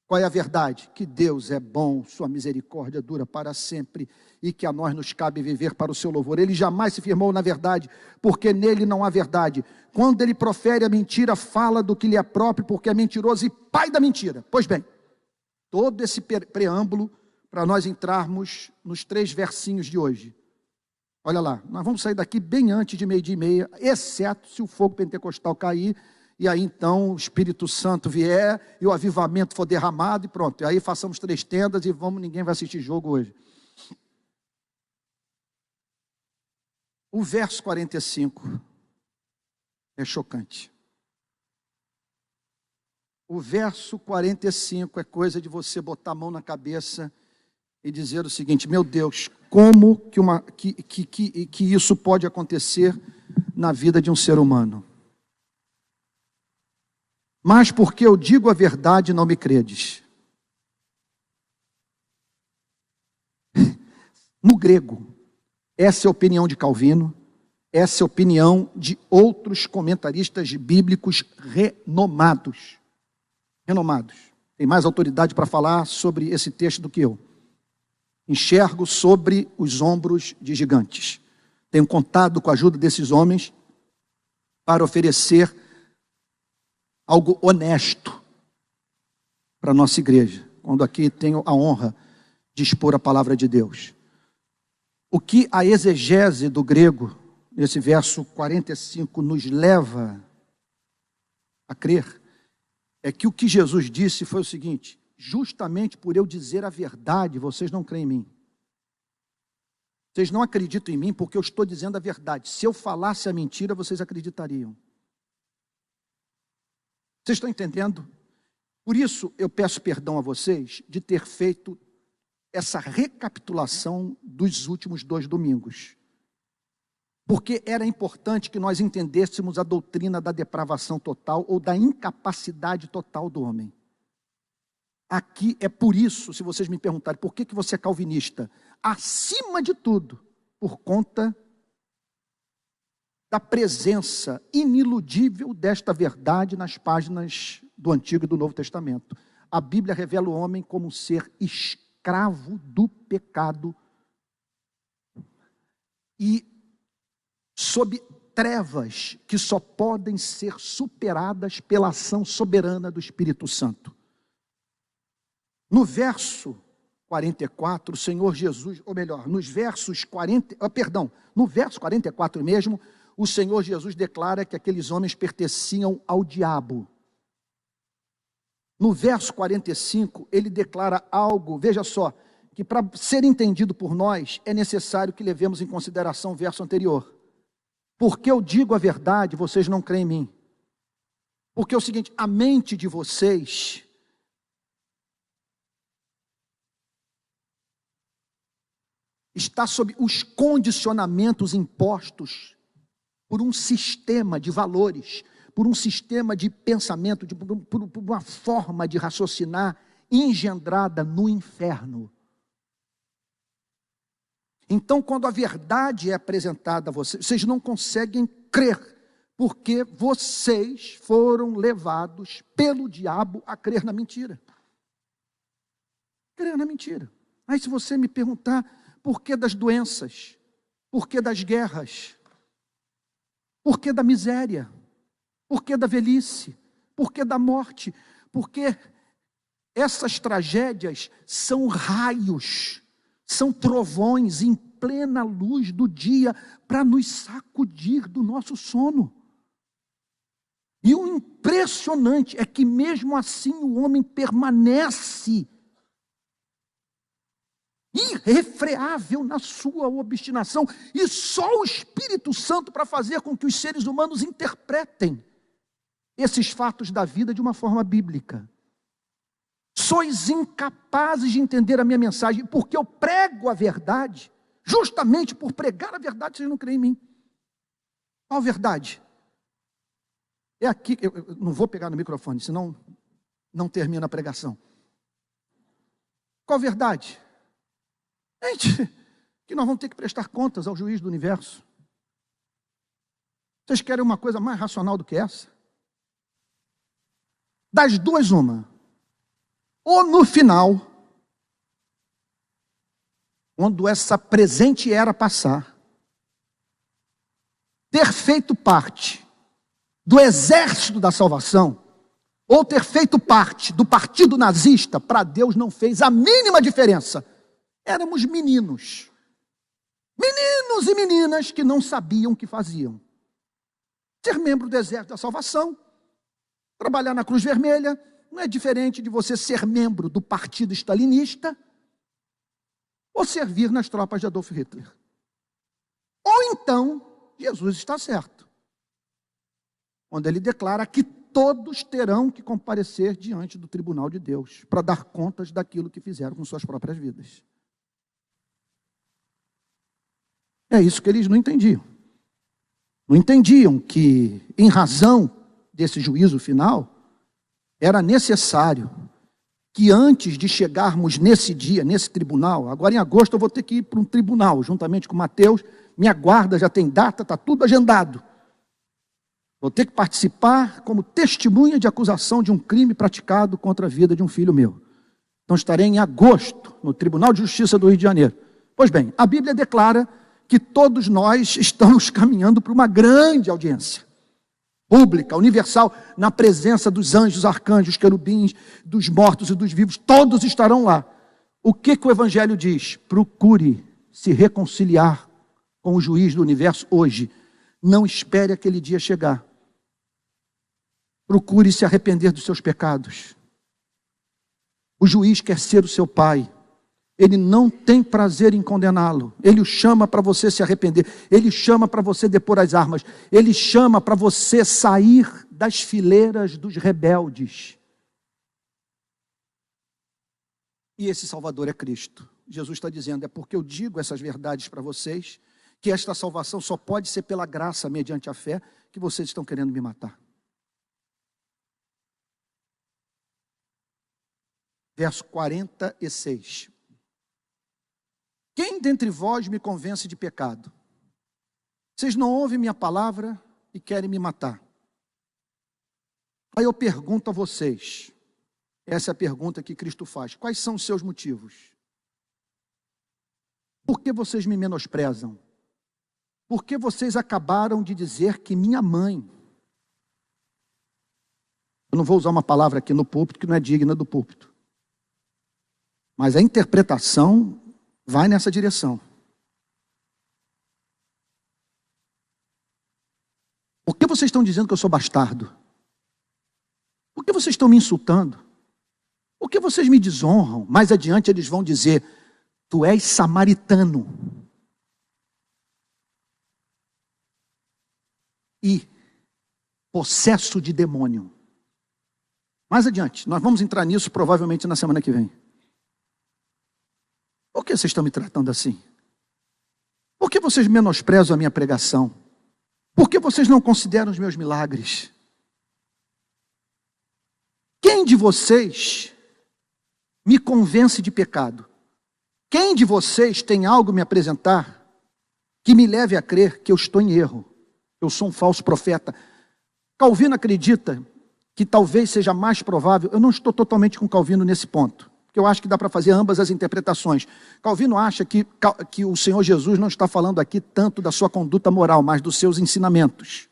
Qual é a verdade? Que Deus é bom, sua misericórdia dura para sempre, e que a nós nos cabe viver para o seu louvor. Ele jamais se firmou na verdade, porque nele não há verdade. Quando ele profere a mentira, fala do que lhe é próprio, porque é mentiroso e pai da mentira. Pois bem, todo esse preâmbulo para nós entrarmos nos 3 versinhos de hoje. Olha lá, nós vamos sair daqui bem antes de 12:30, exceto se o fogo pentecostal cair, e aí então o Espírito Santo vier, e o avivamento for derramado, e pronto. E aí façamos 3 tendas e ninguém vai assistir jogo hoje. O verso 45 é chocante. O verso 45 é coisa de você botar a mão na cabeça e dizer o seguinte, meu Deus, como que isso pode acontecer na vida de um ser humano? Mas porque eu digo a verdade, não me credes. No grego, essa é a opinião de Calvino, essa é a opinião de outros comentaristas bíblicos renomados. Tem mais autoridade para falar sobre esse texto do que eu. Enxergo sobre os ombros de gigantes. Tenho contado com a ajuda desses homens para oferecer algo honesto para a nossa igreja, quando aqui tenho a honra de expor a palavra de Deus. O que a exegese do grego, nesse verso 45, nos leva a crer, é que o que Jesus disse foi o seguinte, justamente por eu dizer a verdade, vocês não creem em mim. Vocês não acreditam em mim porque eu estou dizendo a verdade. Se eu falasse a mentira, vocês acreditariam. Vocês estão entendendo? Por isso, eu peço perdão a vocês de ter feito essa recapitulação dos últimos 2 domingos. Porque era importante que nós entendêssemos a doutrina da depravação total ou da incapacidade total do homem. Aqui é por isso, se vocês me perguntarem, por que você é calvinista? Acima de tudo, por conta da presença iniludível desta verdade nas páginas do Antigo e do Novo Testamento. A Bíblia revela o homem como um ser escravo do pecado e sob trevas que só podem ser superadas pela ação soberana do Espírito Santo. No verso 44, o Senhor Jesus, ou melhor, no verso 44 mesmo, o Senhor Jesus declara que aqueles homens pertenciam ao diabo. No verso 45, ele declara algo, veja só, que para ser entendido por nós, é necessário que levemos em consideração o verso anterior. Porque eu digo a verdade, vocês não creem em mim. Porque é o seguinte, a mente de vocês está sob os condicionamentos impostos por um sistema de valores, por um sistema de pensamento, por uma forma de raciocinar engendrada no inferno. Então, quando a verdade é apresentada a vocês, vocês não conseguem crer, porque vocês foram levados pelo diabo a crer na mentira. Crer na mentira. Aí se você me perguntar, por que das doenças? Por que das guerras? Por que da miséria? Por que da velhice? Por que da morte? Porque essas tragédias são raios, são trovões em plena luz do dia para nos sacudir do nosso sono. E o impressionante é que mesmo assim o homem permanece irrefreável na sua obstinação, e só o Espírito Santo para fazer com que os seres humanos interpretem esses fatos da vida de uma forma bíblica. Sois incapazes de entender a minha mensagem, porque eu prego a verdade, justamente por pregar a verdade, vocês não creem em mim. Qual verdade? É aqui, eu não vou pegar no microfone, senão não termina a pregação. Qual verdade? Gente, que nós vamos ter que prestar contas ao juiz do universo. Vocês querem uma coisa mais racional do que essa? Das duas, uma. Ou no final, quando essa presente era passar, ter feito parte do exército da salvação, ou ter feito parte do partido nazista, para Deus não fez a mínima diferença. Éramos meninos e meninas que não sabiam o que faziam. Ser membro do exército da salvação, trabalhar na Cruz Vermelha, não é diferente de você ser membro do partido stalinista ou servir nas tropas de Adolf Hitler. Ou então, Jesus está certo, quando ele declara que todos terão que comparecer diante do tribunal de Deus para dar contas daquilo que fizeram com suas próprias vidas. É isso que eles não entendiam. Não entendiam que, em razão desse juízo final, era necessário que antes de chegarmos nesse dia, nesse tribunal, agora em agosto eu vou ter que ir para um tribunal, juntamente com Mateus, minha guarda já tem data, está tudo agendado. Vou ter que participar como testemunha de acusação de um crime praticado contra a vida de um filho meu. Então estarei em agosto, no Tribunal de Justiça do Rio de Janeiro. Pois bem, a Bíblia declara que todos nós estamos caminhando para uma grande audiência pública, universal, na presença dos anjos, arcanjos, querubins, dos mortos e dos vivos, todos estarão lá. O que o Evangelho diz? Procure se reconciliar com o juiz do universo hoje. Não espere aquele dia chegar. Procure se arrepender dos seus pecados. O juiz quer ser o seu pai. Ele não tem prazer em condená-lo. Ele o chama para você se arrepender. Ele chama para você depor as armas. Ele chama para você sair das fileiras dos rebeldes. E esse Salvador é Cristo. Jesus está dizendo, é porque eu digo essas verdades para vocês, que esta salvação só pode ser pela graça, mediante a fé, que vocês estão querendo me matar. Verso 46. Quem dentre vós me convence de pecado? Vocês não ouvem minha palavra e querem me matar. Aí eu pergunto a vocês, essa é a pergunta que Cristo faz: quais são os seus motivos? Por que vocês me menosprezam? Por que vocês acabaram de dizer que minha mãe... Eu não vou usar uma palavra aqui no púlpito que não é digna do púlpito, mas a interpretação vai nessa direção. Por que vocês estão dizendo que eu sou bastardo? Por que vocês estão me insultando? Por que vocês me desonram? Mais adiante eles vão dizer: tu és samaritano. E possesso de demônio. Mais adiante, nós vamos entrar nisso provavelmente na semana que vem. Por que vocês estão me tratando assim? Por que vocês menosprezam a minha pregação? Por que vocês não consideram os meus milagres? Quem de vocês me convence de pecado? Quem de vocês tem algo a me apresentar que me leve a crer que eu estou em erro? Eu sou um falso profeta. Calvino acredita que talvez seja mais provável... Eu não estou totalmente com Calvino nesse ponto, porque eu acho que dá para fazer ambas as interpretações. Calvino acha que o Senhor Jesus não está falando aqui tanto da sua conduta moral, mas dos seus ensinamentos.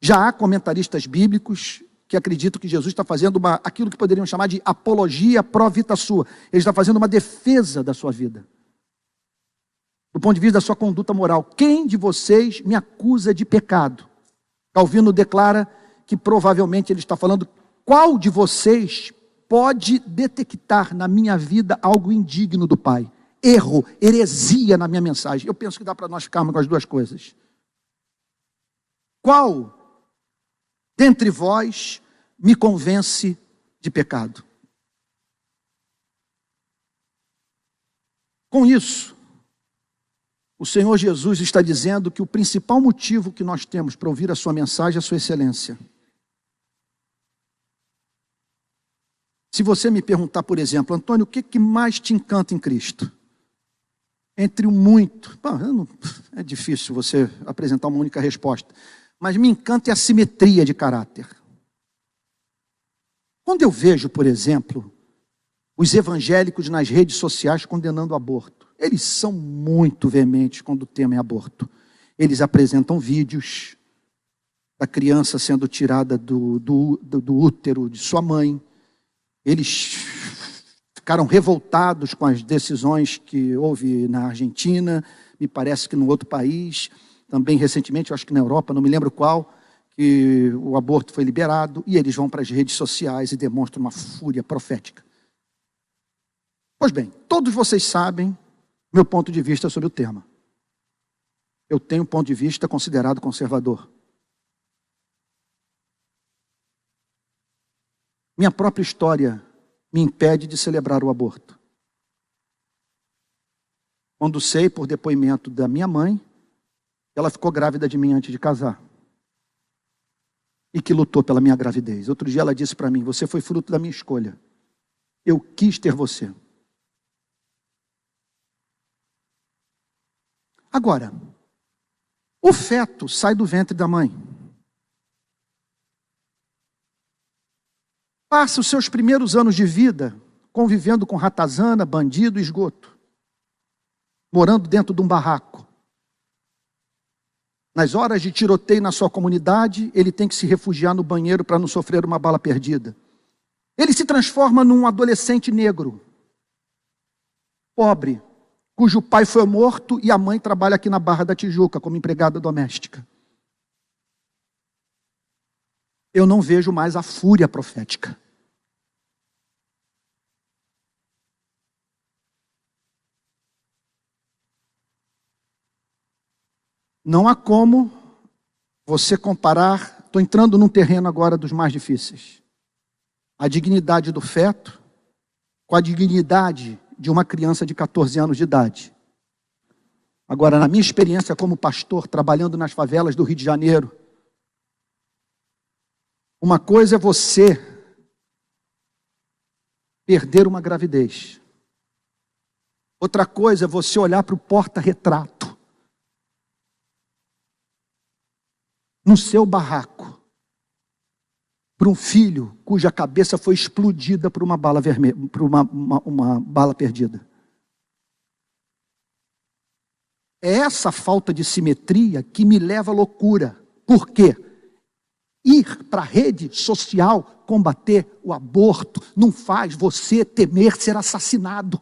Já há comentaristas bíblicos que acreditam que Jesus está fazendo aquilo que poderiam chamar de apologia pro vita sua. Ele está fazendo uma defesa da sua vida, do ponto de vista da sua conduta moral. Quem de vocês me acusa de pecado? Calvino declara que provavelmente ele está falando: qual de vocês pode detectar na minha vida algo indigno do Pai? Erro, heresia na minha mensagem. Eu penso que dá para nós ficarmos com as duas coisas. Qual dentre vós me convence de pecado? Com isso, o Senhor Jesus está dizendo que o principal motivo que nós temos para ouvir a sua mensagem é a sua excelência. Se você me perguntar, por exemplo: Antônio, o que mais te encanta em Cristo? Entre o muito... é difícil você apresentar uma única resposta. Mas me encanta a simetria de caráter. Quando eu vejo, por exemplo, os evangélicos nas redes sociais condenando o aborto, eles são muito veementes quando o tema é aborto. Eles apresentam vídeos da criança sendo tirada do útero de sua mãe. Eles ficaram revoltados com as decisões que houve na Argentina, me parece que no outro país, também recentemente, eu acho que na Europa, não me lembro qual, que o aborto foi liberado, e eles vão para as redes sociais e demonstram uma fúria profética. Pois bem, todos vocês sabem meu ponto de vista sobre o tema. Eu tenho um ponto de vista considerado conservador. Minha própria história me impede de celebrar o aborto. Quando sei, por depoimento da minha mãe, ela ficou grávida de mim antes de casar. E que lutou pela minha gravidez. Outro dia ela disse para mim: você foi fruto da minha escolha. Eu quis ter você. Agora, o feto sai do ventre da mãe. Passa os seus primeiros anos de vida convivendo com ratazana, bandido e esgoto. Morando dentro de um barraco. Nas horas de tiroteio na sua comunidade, ele tem que se refugiar no banheiro para não sofrer uma bala perdida. Ele se transforma num adolescente negro, pobre, cujo pai foi morto e a mãe trabalha aqui na Barra da Tijuca como empregada doméstica. Eu não vejo mais a fúria profética. Não há como você comparar, estou entrando num terreno agora dos mais difíceis, a dignidade do feto com a dignidade de uma criança de 14 anos de idade. Agora, na minha experiência como pastor, trabalhando nas favelas do Rio de Janeiro, uma coisa é você perder uma gravidez. Outra coisa é você olhar para o porta-retrato no seu barraco para um filho cuja cabeça foi explodida por uma bala vermelha, por uma bala perdida. É essa falta de simetria que me leva à loucura. Por quê? Ir para a rede social combater o aborto não faz você temer ser assassinado.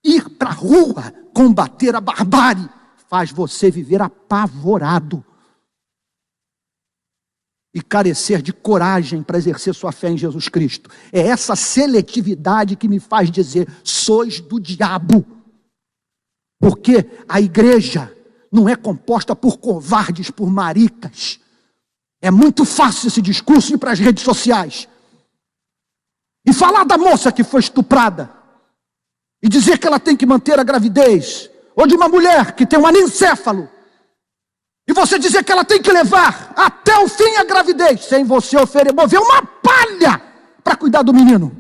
Ir para a rua combater a barbárie faz você viver apavorado e carecer de coragem para exercer sua fé em Jesus Cristo. É essa seletividade que me faz dizer: sois do diabo. Porque a igreja não é composta por covardes, por maricas. É muito fácil esse discurso ir para as redes sociais e falar da moça que foi estuprada e dizer que ela tem que manter a gravidez, ou de uma mulher que tem um anencéfalo e você dizer que ela tem que levar até o fim a gravidez, sem você mover uma palha para cuidar do menino.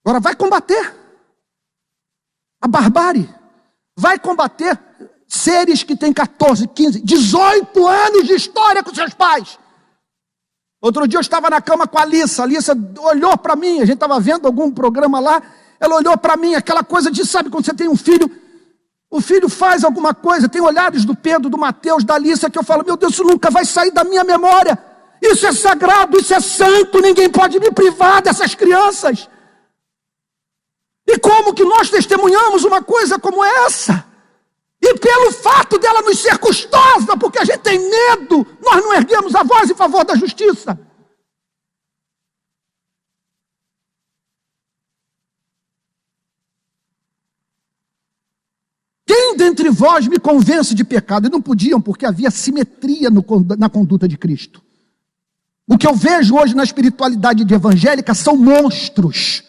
Agora vai combater a barbárie, vai combater seres que têm 14, 15, 18 anos de história com seus pais. Outro dia eu estava na cama com a Alissa olhou para mim, a gente estava vendo algum programa lá, ela olhou para mim, aquela coisa de, sabe, quando você tem um filho, o filho faz alguma coisa, tem olhares do Pedro, do Mateus, da Alissa, que eu falo: meu Deus, isso nunca vai sair da minha memória, isso é sagrado, isso é santo, ninguém pode me privar dessas crianças. E como que nós testemunhamos uma coisa como essa? E pelo fato dela nos ser custosa, porque a gente tem medo, nós não erguemos a voz em favor da justiça. Quem dentre vós me convence de pecado? E não podiam, porque havia simetria na conduta de Cristo. O que eu vejo hoje na espiritualidade evangélica são monstros.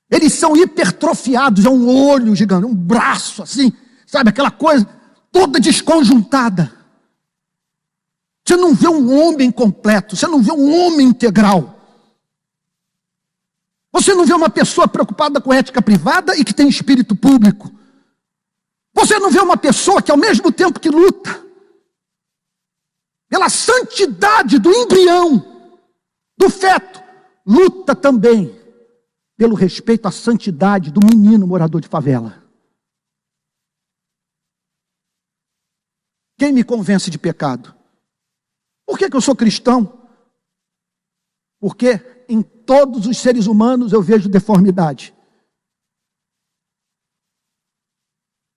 Eles são hipertrofiados, é um olho gigante, um braço assim, sabe, aquela coisa toda desconjuntada. Você não vê um homem completo, você não vê um homem integral. Você não vê uma pessoa preocupada com ética privada e que tem espírito público. Você não vê uma pessoa que, ao mesmo tempo que luta pela santidade do embrião, do feto, luta também pelo respeito à santidade do menino morador de favela. Quem me convence de pecado? Por que eu sou cristão? Porque em todos os seres humanos eu vejo deformidade.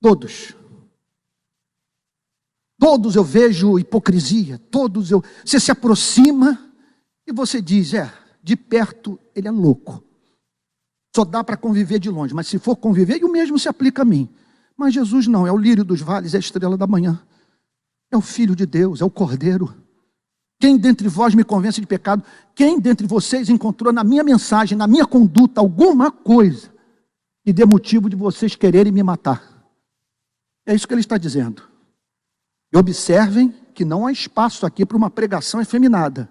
Todos. Todos eu vejo hipocrisia. Todos eu... Você se aproxima e você diz: de perto ele é louco. Só dá para conviver de longe, mas se for conviver, e o mesmo se aplica a mim. Mas Jesus não, é o lírio dos vales, é a estrela da manhã. É o Filho de Deus, é o Cordeiro. Quem dentre vós me convence de pecado? Quem dentre vocês encontrou na minha mensagem, na minha conduta, alguma coisa que dê motivo de vocês quererem me matar? É isso que ele está dizendo. E observem que não há espaço aqui para uma pregação efeminada.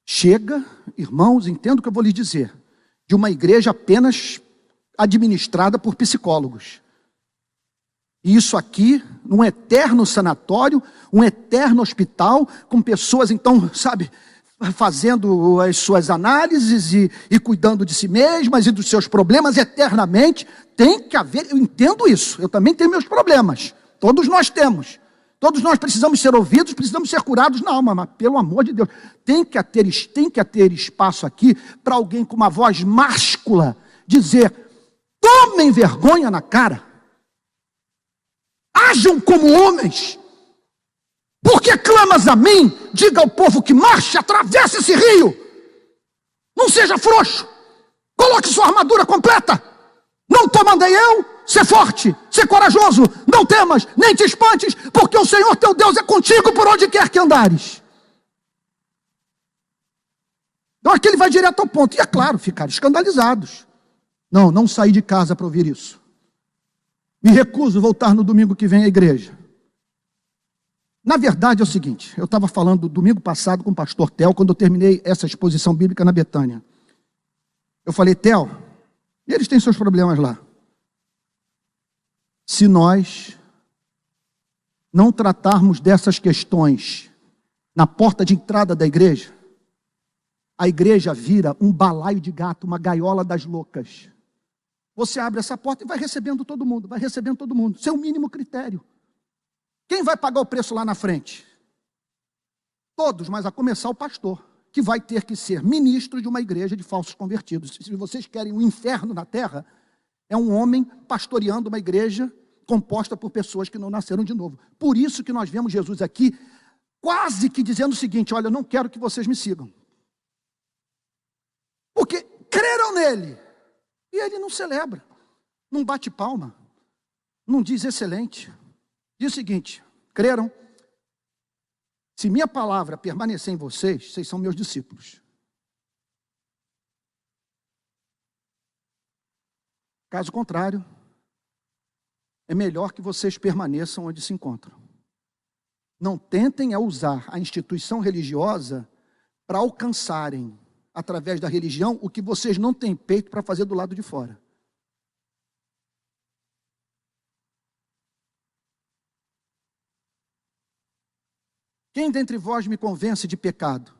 Chega, irmãos, entendo o que eu vou lhes dizer, de uma igreja apenas administrada por psicólogos. E isso aqui, num eterno sanatório, um eterno hospital, com pessoas, então, sabe, fazendo as suas análises e cuidando de si mesmas e dos seus problemas eternamente. Tem que haver, eu entendo isso, eu também tenho meus problemas, todos nós temos. Todos nós precisamos ser ouvidos, precisamos ser curados na alma, mas pelo amor de Deus, tem que ter espaço aqui para alguém com uma voz máscula dizer: tomem vergonha na cara, ajam como homens, porque clamas a mim, diga ao povo que marche, atravesse esse rio, não seja frouxo, coloque sua armadura completa, não te mandei eu? Ser forte, ser corajoso, não temas, nem te espantes, porque o Senhor teu Deus é contigo por onde quer que andares. Então aqui ele vai direto ao ponto, e é claro, ficaram escandalizados. Não saí de casa para ouvir isso. Me recuso a voltar no domingo que vem à igreja. Na verdade é o seguinte, eu estava falando domingo passado com o pastor Theo, quando eu terminei essa exposição bíblica na Betânia. Eu falei: Theo, eles têm seus problemas lá. Se nós não tratarmos dessas questões na porta de entrada da igreja, a igreja vira um balaio de gato, uma gaiola das loucas. Você abre essa porta e vai recebendo todo mundo, vai recebendo todo mundo. Seu mínimo critério. Quem vai pagar o preço lá na frente? Todos, mas a começar o pastor, que vai ter que ser ministro de uma igreja de falsos convertidos. Se vocês querem um inferno na terra, é um homem pastoreando uma igreja composta por pessoas que não nasceram de novo. Por isso que nós vemos Jesus aqui, quase que dizendo o seguinte: olha, eu não quero que vocês me sigam. Porque creram nele. E ele não celebra, não bate palma, não diz excelente. Diz o seguinte: creram? Se minha palavra permanecer em vocês, vocês são meus discípulos. Caso contrário, é melhor que vocês permaneçam onde se encontram. Não tentem usar a instituição religiosa para alcançarem, através da religião, o que vocês não têm peito para fazer do lado de fora. Quem dentre vós me convence de pecado?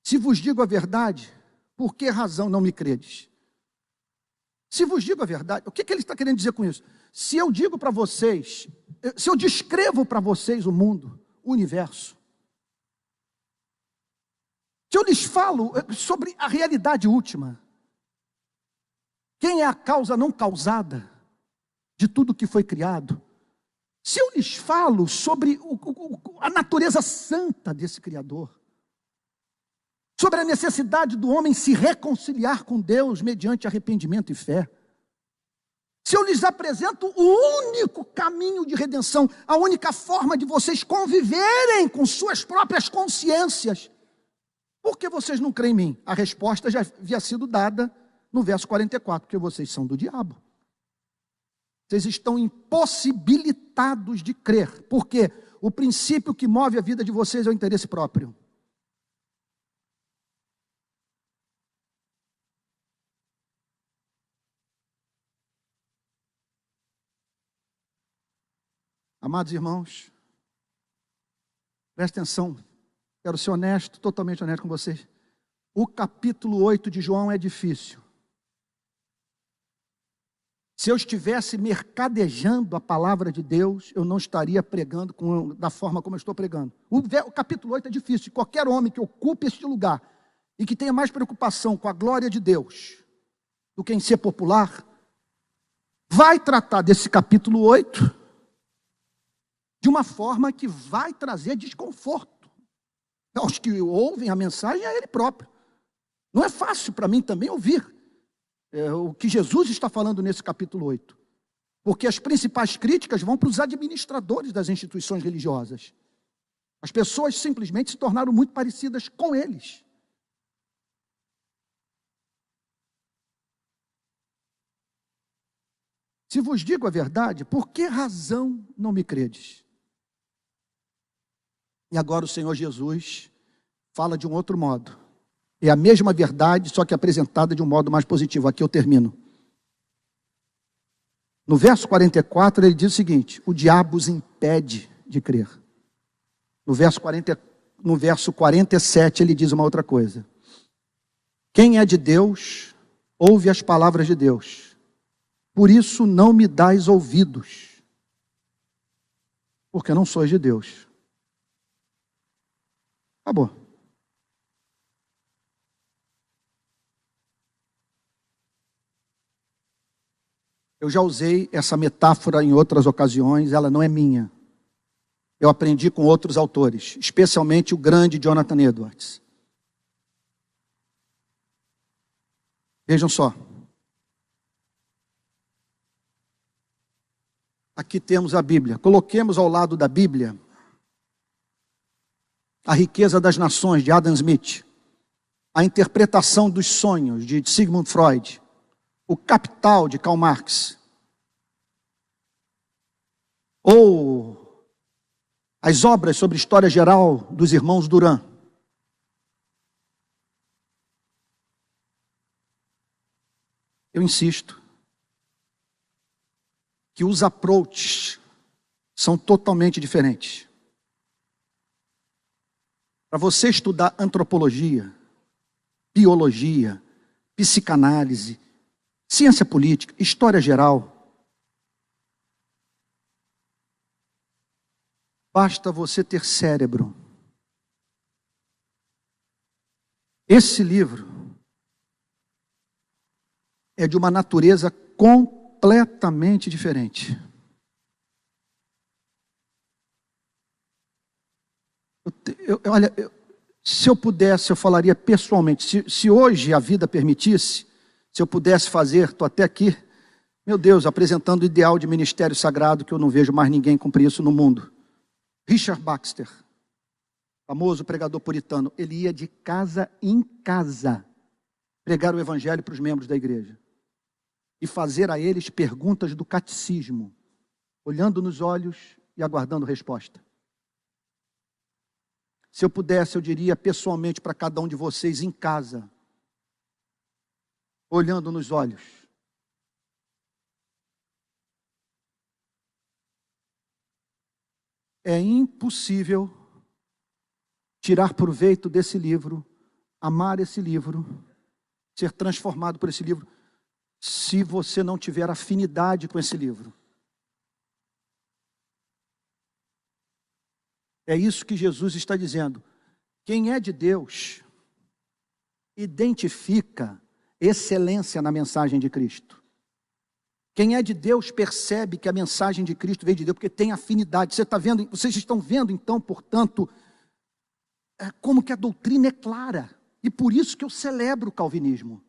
Se vos digo a verdade, por que razão não me credes? Se vos digo a verdade, o que ele está querendo dizer com isso? Se eu digo para vocês, se eu descrevo para vocês o mundo, o universo, se eu lhes falo sobre a realidade última, quem é a causa não causada de tudo que foi criado, se eu lhes falo sobre a natureza santa desse Criador, sobre a necessidade do homem se reconciliar com Deus mediante arrependimento e fé, se eu lhes apresento o único caminho de redenção, a única forma de vocês conviverem com suas próprias consciências, por que vocês não creem em mim? A resposta já havia sido dada no verso 44, porque vocês são do diabo. Vocês estão impossibilitados de crer, porque o princípio que move a vida de vocês é o interesse próprio. Amados irmãos, presta atenção, quero ser honesto, totalmente honesto com vocês. O capítulo 8 de João é difícil. Se eu estivesse mercadejando a palavra de Deus, eu não estaria pregando da forma como eu estou pregando. O capítulo 8 é difícil. Qualquer homem que ocupe este lugar e que tenha mais preocupação com a glória de Deus do que em ser popular, vai tratar desse capítulo 8 de uma forma que vai trazer desconforto aos que ouvem a mensagem e a ele próprio. Não é fácil para mim também ouvir o que Jesus está falando nesse capítulo 8. Porque as principais críticas vão para os administradores das instituições religiosas. As pessoas simplesmente se tornaram muito parecidas com eles. Se vos digo a verdade, por que razão não me credes? E agora o Senhor Jesus fala de um outro modo. É a mesma verdade, só que apresentada de um modo mais positivo. Aqui eu termino. No verso 44, ele diz o seguinte: o diabo os impede de crer. No verso 47, ele diz uma outra coisa. Quem é de Deus, ouve as palavras de Deus. Por isso não me dais ouvidos, porque não sois de Deus. Acabou. Eu já usei essa metáfora em outras ocasiões, ela não é minha. Eu aprendi com outros autores, especialmente o grande Jonathan Edwards. Vejam só. Aqui temos a Bíblia. Coloquemos ao lado da Bíblia A Riqueza das Nações, de Adam Smith. A Interpretação dos Sonhos, de Sigmund Freud. O Capital, de Karl Marx. Ou as obras sobre história geral dos irmãos Duran. Eu insisto que os approaches são totalmente diferentes. Para você estudar antropologia, biologia, psicanálise, ciência política, história geral, basta você ter cérebro. Esse livro é de uma natureza completamente diferente. Se eu pudesse, eu falaria pessoalmente. Se hoje a vida permitisse, se eu pudesse fazer, estou até aqui, meu Deus, apresentando o ideal de ministério sagrado, que eu não vejo mais ninguém cumprir isso no mundo. Richard Baxter, famoso pregador puritano, ele ia de casa em casa pregar o evangelho para os membros da igreja e fazer a eles perguntas do catecismo, olhando nos olhos e aguardando resposta. Se eu pudesse, eu diria pessoalmente para cada um de vocês em casa, olhando nos olhos. É impossível tirar proveito desse livro, amar esse livro, ser transformado por esse livro, se você não tiver afinidade com esse livro. É isso que Jesus está dizendo. Quem é de Deus identifica excelência na mensagem de Cristo. Quem é de Deus percebe que a mensagem de Cristo veio de Deus, porque tem afinidade. Vocês estão vendo então, portanto, como que a doutrina é clara. E por isso que eu celebro o calvinismo.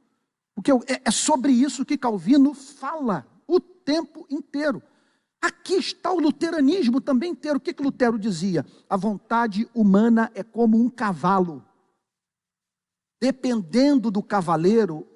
Porque é sobre isso que Calvino fala o tempo inteiro. Aqui está o luteranismo também inteiro. O que Lutero dizia? A vontade humana é como um cavalo. Dependendo do cavaleiro,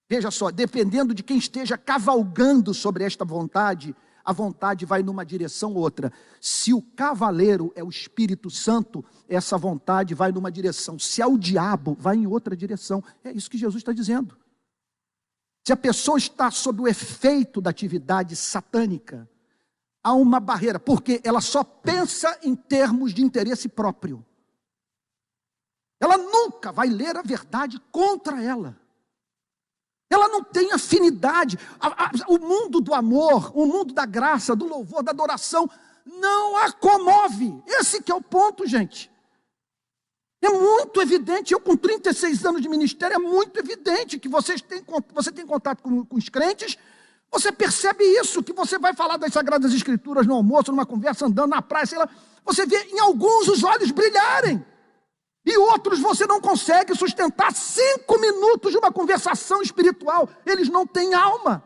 veja só, dependendo de quem esteja cavalgando sobre esta vontade, a vontade vai numa direção ou outra. Se o cavaleiro é o Espírito Santo, essa vontade vai numa direção. Se é o diabo, vai em outra direção. É isso que Jesus está dizendo. Se a pessoa está sob o efeito da atividade satânica, há uma barreira, porque ela só pensa em termos de interesse próprio. Ela nunca vai ler a verdade contra ela. Ela não tem afinidade. O mundo do amor, o mundo da graça, do louvor, da adoração, não a comove. Esse que é o ponto, gente. É muito evidente, eu com 36 anos de ministério, é muito evidente que você tem contato com os crentes, você percebe isso, que você vai falar das Sagradas Escrituras no almoço, numa conversa, andando na praia, sei lá, você vê em alguns os olhos brilharem, e outros você não consegue sustentar 5 minutos de uma conversação espiritual, eles não têm alma.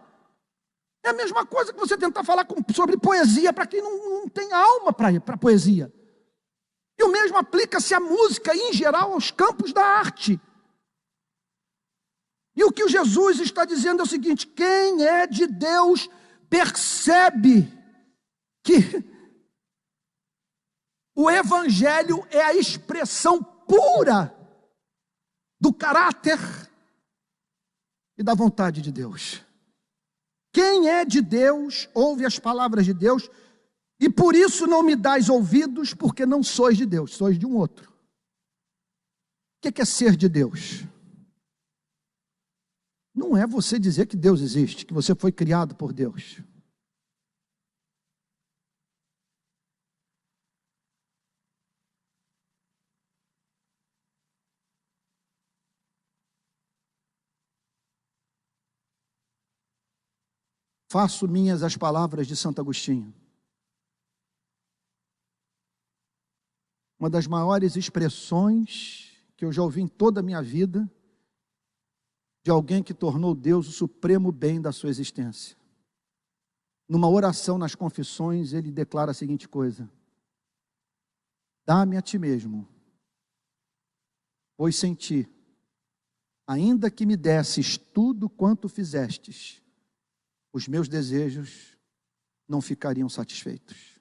É a mesma coisa que você tentar falar sobre poesia para quem não tem alma para poesia. E o mesmo aplica-se à música e, em geral, aos campos da arte. E o que o Jesus está dizendo é o seguinte: quem é de Deus percebe que o Evangelho é a expressão pura do caráter e da vontade de Deus. Quem é de Deus ouve as palavras de Deus. E por isso não me dais ouvidos, porque não sois de Deus, sois de um outro. O que é ser de Deus? Não é você dizer que Deus existe, que você foi criado por Deus. Faço minhas as palavras de Santo Agostinho. Uma das maiores expressões que eu já ouvi em toda a minha vida, de alguém que tornou Deus o supremo bem da sua existência. Numa oração nas confissões, ele declara a seguinte coisa: dá-me a ti mesmo, pois sem ti, ainda que me desses tudo quanto fizestes, os meus desejos não ficariam satisfeitos.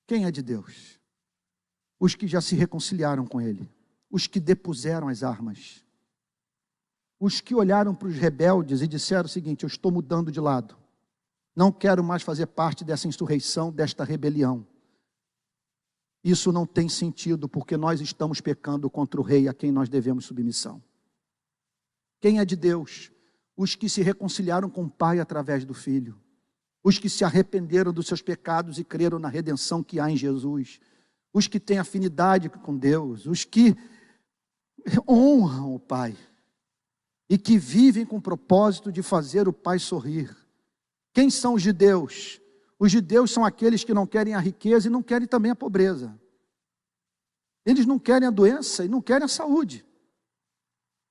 Quem é de Deus? Os que já se reconciliaram com Ele, os que depuseram as armas, os que olharam para os rebeldes e disseram o seguinte: eu estou mudando de lado, Não quero mais fazer parte dessa insurreição, desta rebelião. Isso não tem sentido, porque nós estamos pecando contra o rei a quem nós devemos submissão. Quem é de Deus? Os que se reconciliaram com o Pai através do Filho. Os que se arrependeram dos seus pecados e creram na redenção que há em Jesus. Os que têm afinidade com Deus. Os que honram o Pai. E que vivem com o propósito de fazer o Pai sorrir. Quem são os judeus? Os judeus são aqueles que não querem a riqueza e não querem também a pobreza. Eles não querem a doença e não querem a saúde.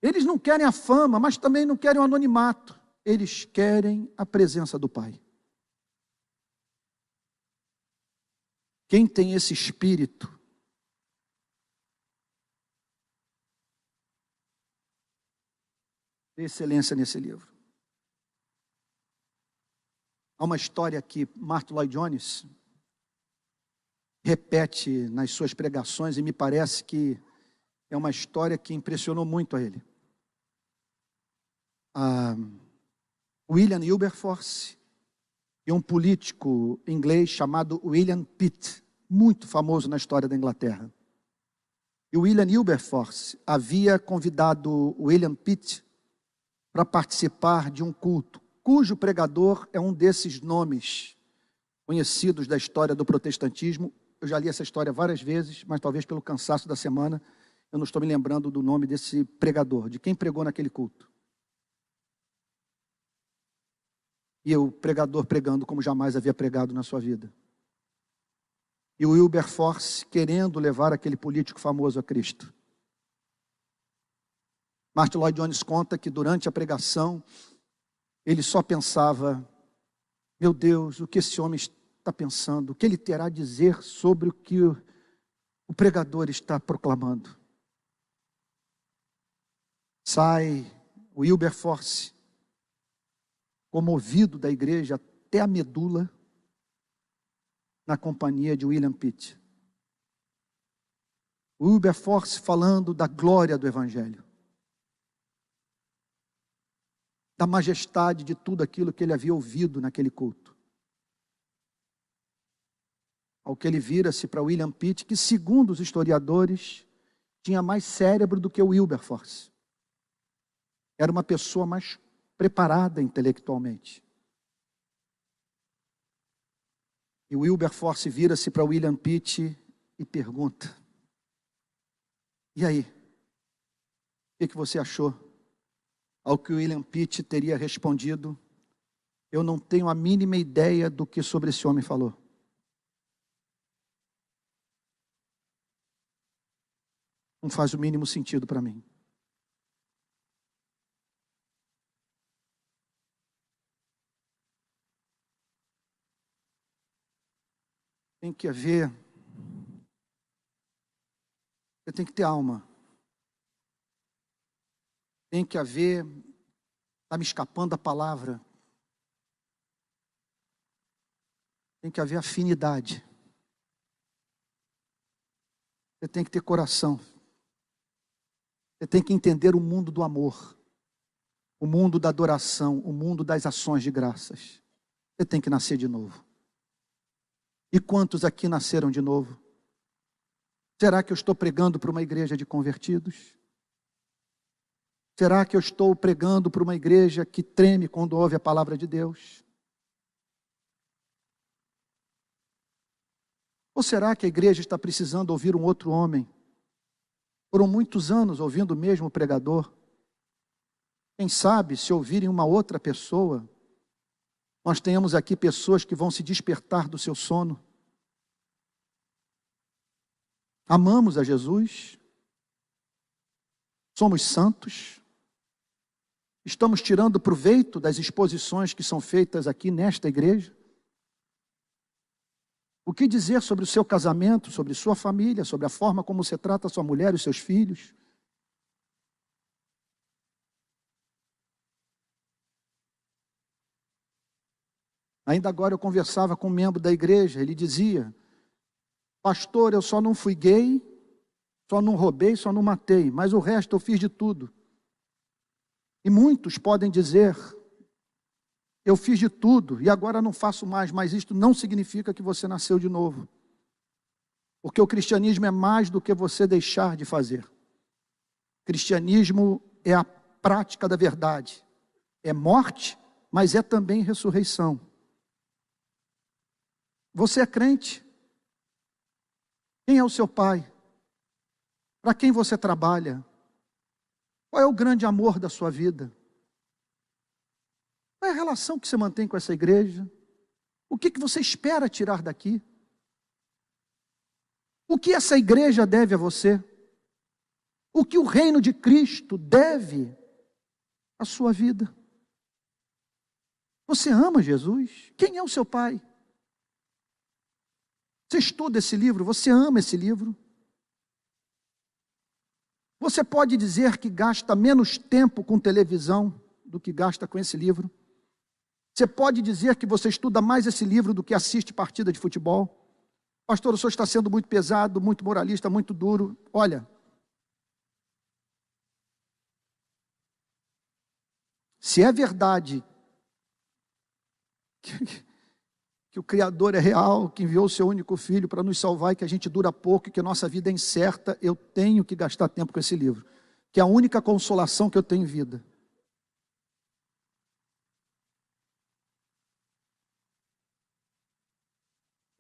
Eles não querem a fama, mas também não querem o anonimato. Eles querem a presença do Pai. Quem tem esse espírito de excelência nesse livro? Há uma história que Martin Lloyd Jones repete nas suas pregações e me parece que é uma história que impressionou muito a ele. William Wilberforce e um político inglês chamado William Pitt, muito famoso na história da Inglaterra. E o William Wilberforce havia convidado William Pitt para participar de um culto, cujo pregador é um desses nomes conhecidos da história do protestantismo. Eu já li essa história várias vezes, mas talvez pelo cansaço da semana, eu não estou me lembrando do nome desse pregador, de quem pregou naquele culto. E o pregador pregando como jamais havia pregado na sua vida. E o Wilberforce querendo levar aquele político famoso a Cristo. Martin Lloyd Jones conta que durante a pregação, ele só pensava, meu Deus, o que esse homem está pensando? O que ele terá a dizer sobre o que o pregador está proclamando? Sai o Wilberforce, comovido da igreja até a medula, na companhia de William Pitt. O Wilberforce falando da glória do Evangelho, da majestade de tudo aquilo que ele havia ouvido naquele culto. Ao que ele vira-se para William Pitt, que segundo os historiadores, tinha mais cérebro do que o Wilberforce. Era uma pessoa mais preparada intelectualmente. E o Wilberforce vira-se para William Pitt e pergunta, e aí, o que você achou? Ao que o William Pitt teria respondido, eu não tenho a mínima ideia do que sobre esse homem falou. Não faz o mínimo sentido para mim. Tem que haver, você tem que ter alma. Tem que haver, está me escapando a palavra. Tem que haver afinidade. Você tem que ter coração. Você tem que entender o mundo do amor, o mundo da adoração, o mundo das ações de graças. Você tem que nascer de novo. E quantos aqui nasceram de novo? Será que eu estou pregando para uma igreja de convertidos? Será que eu estou pregando para uma igreja que treme quando ouve a palavra de Deus? Ou será que a igreja está precisando ouvir um outro homem? Foram muitos anos ouvindo o mesmo pregador. Quem sabe, se ouvirem uma outra pessoa, nós tenhamos aqui pessoas que vão se despertar do seu sono. Amamos a Jesus, somos santos, estamos tirando proveito das exposições que são feitas aqui nesta igreja. O que dizer sobre o seu casamento, sobre sua família, sobre a forma como você trata a sua mulher e os seus filhos? Ainda agora eu conversava com um membro da igreja, ele dizia, pastor, eu só não fui gay, só não roubei, só não matei, mas o resto eu fiz de tudo. E muitos podem dizer, eu fiz de tudo e agora não faço mais, mas isto não significa que você nasceu de novo. Porque o cristianismo é mais do que você deixar de fazer. O cristianismo é a prática da verdade. É morte, mas é também ressurreição. Você é crente? Quem é o seu pai? Para quem você trabalha? Qual é o grande amor da sua vida? Qual é a relação que você mantém com essa igreja? O que você espera tirar daqui? O que essa igreja deve a você? O que o reino de Cristo deve à sua vida? Você ama Jesus? Quem é o seu pai? Você estuda esse livro? Você ama esse livro? Você pode dizer que gasta menos tempo com televisão do que gasta com esse livro? Você pode dizer que você estuda mais esse livro do que assiste partida de futebol? Pastor, o senhor está sendo muito pesado, muito moralista, muito duro. Olha, se é verdade que o Criador é real, que enviou o seu único filho para nos salvar e que a gente dura pouco e que a nossa vida é incerta, eu tenho que gastar tempo com esse livro, que é a única consolação que eu tenho em vida.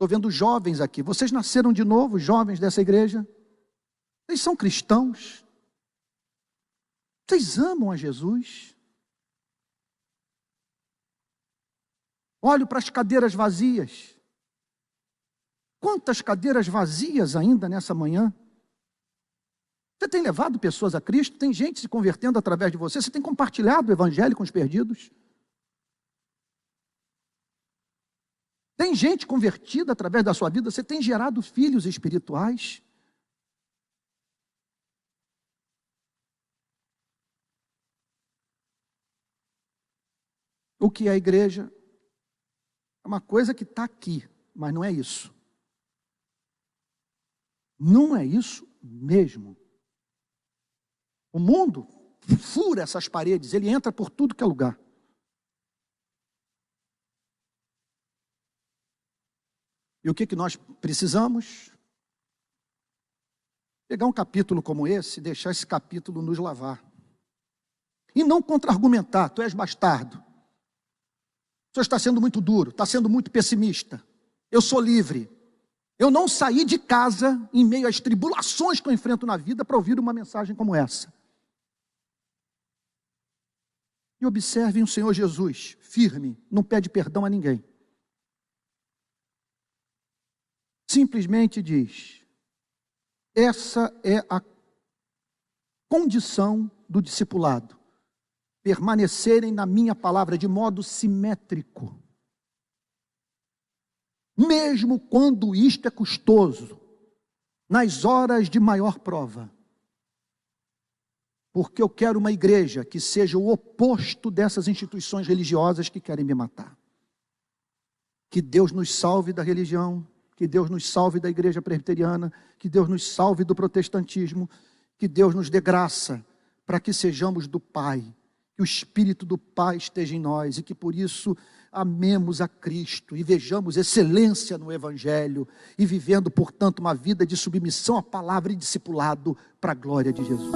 Estou vendo jovens aqui. Vocês nasceram de novo, jovens dessa igreja? Vocês são cristãos? Vocês amam a Jesus? Olho para as cadeiras vazias. Quantas cadeiras vazias ainda nessa manhã? Você tem levado pessoas a Cristo? Tem gente se convertendo através de você? Você tem compartilhado o evangelho com os perdidos? Tem gente convertida através da sua vida? Você tem gerado filhos espirituais? O que é a igreja? É uma coisa que está aqui, mas não é isso. Não é isso mesmo. O mundo fura essas paredes, ele entra por tudo que é lugar. E o que nós precisamos? Pegar um capítulo como esse e deixar esse capítulo nos lavar. E não contra-argumentar, tu és bastardo. O senhor está sendo muito duro, está sendo muito pessimista. Eu sou livre. Eu não saí de casa em meio às tribulações que eu enfrento na vida para ouvir uma mensagem como essa. E observem o Senhor Jesus, firme, não pede perdão a ninguém. Simplesmente diz, essa é a condição do discipulado, permanecerem na minha palavra de modo simétrico, mesmo quando isto é custoso, nas horas de maior prova, porque eu quero uma igreja que seja o oposto dessas instituições religiosas que querem me matar. Que Deus nos salve da religião, que Deus nos salve da igreja presbiteriana, que Deus nos salve do protestantismo, que Deus nos dê graça para que sejamos do Pai, que o Espírito do Pai esteja em nós e que por isso amemos a Cristo e vejamos excelência no Evangelho e vivendo, portanto, uma vida de submissão à palavra e discipulado para a glória de Jesus.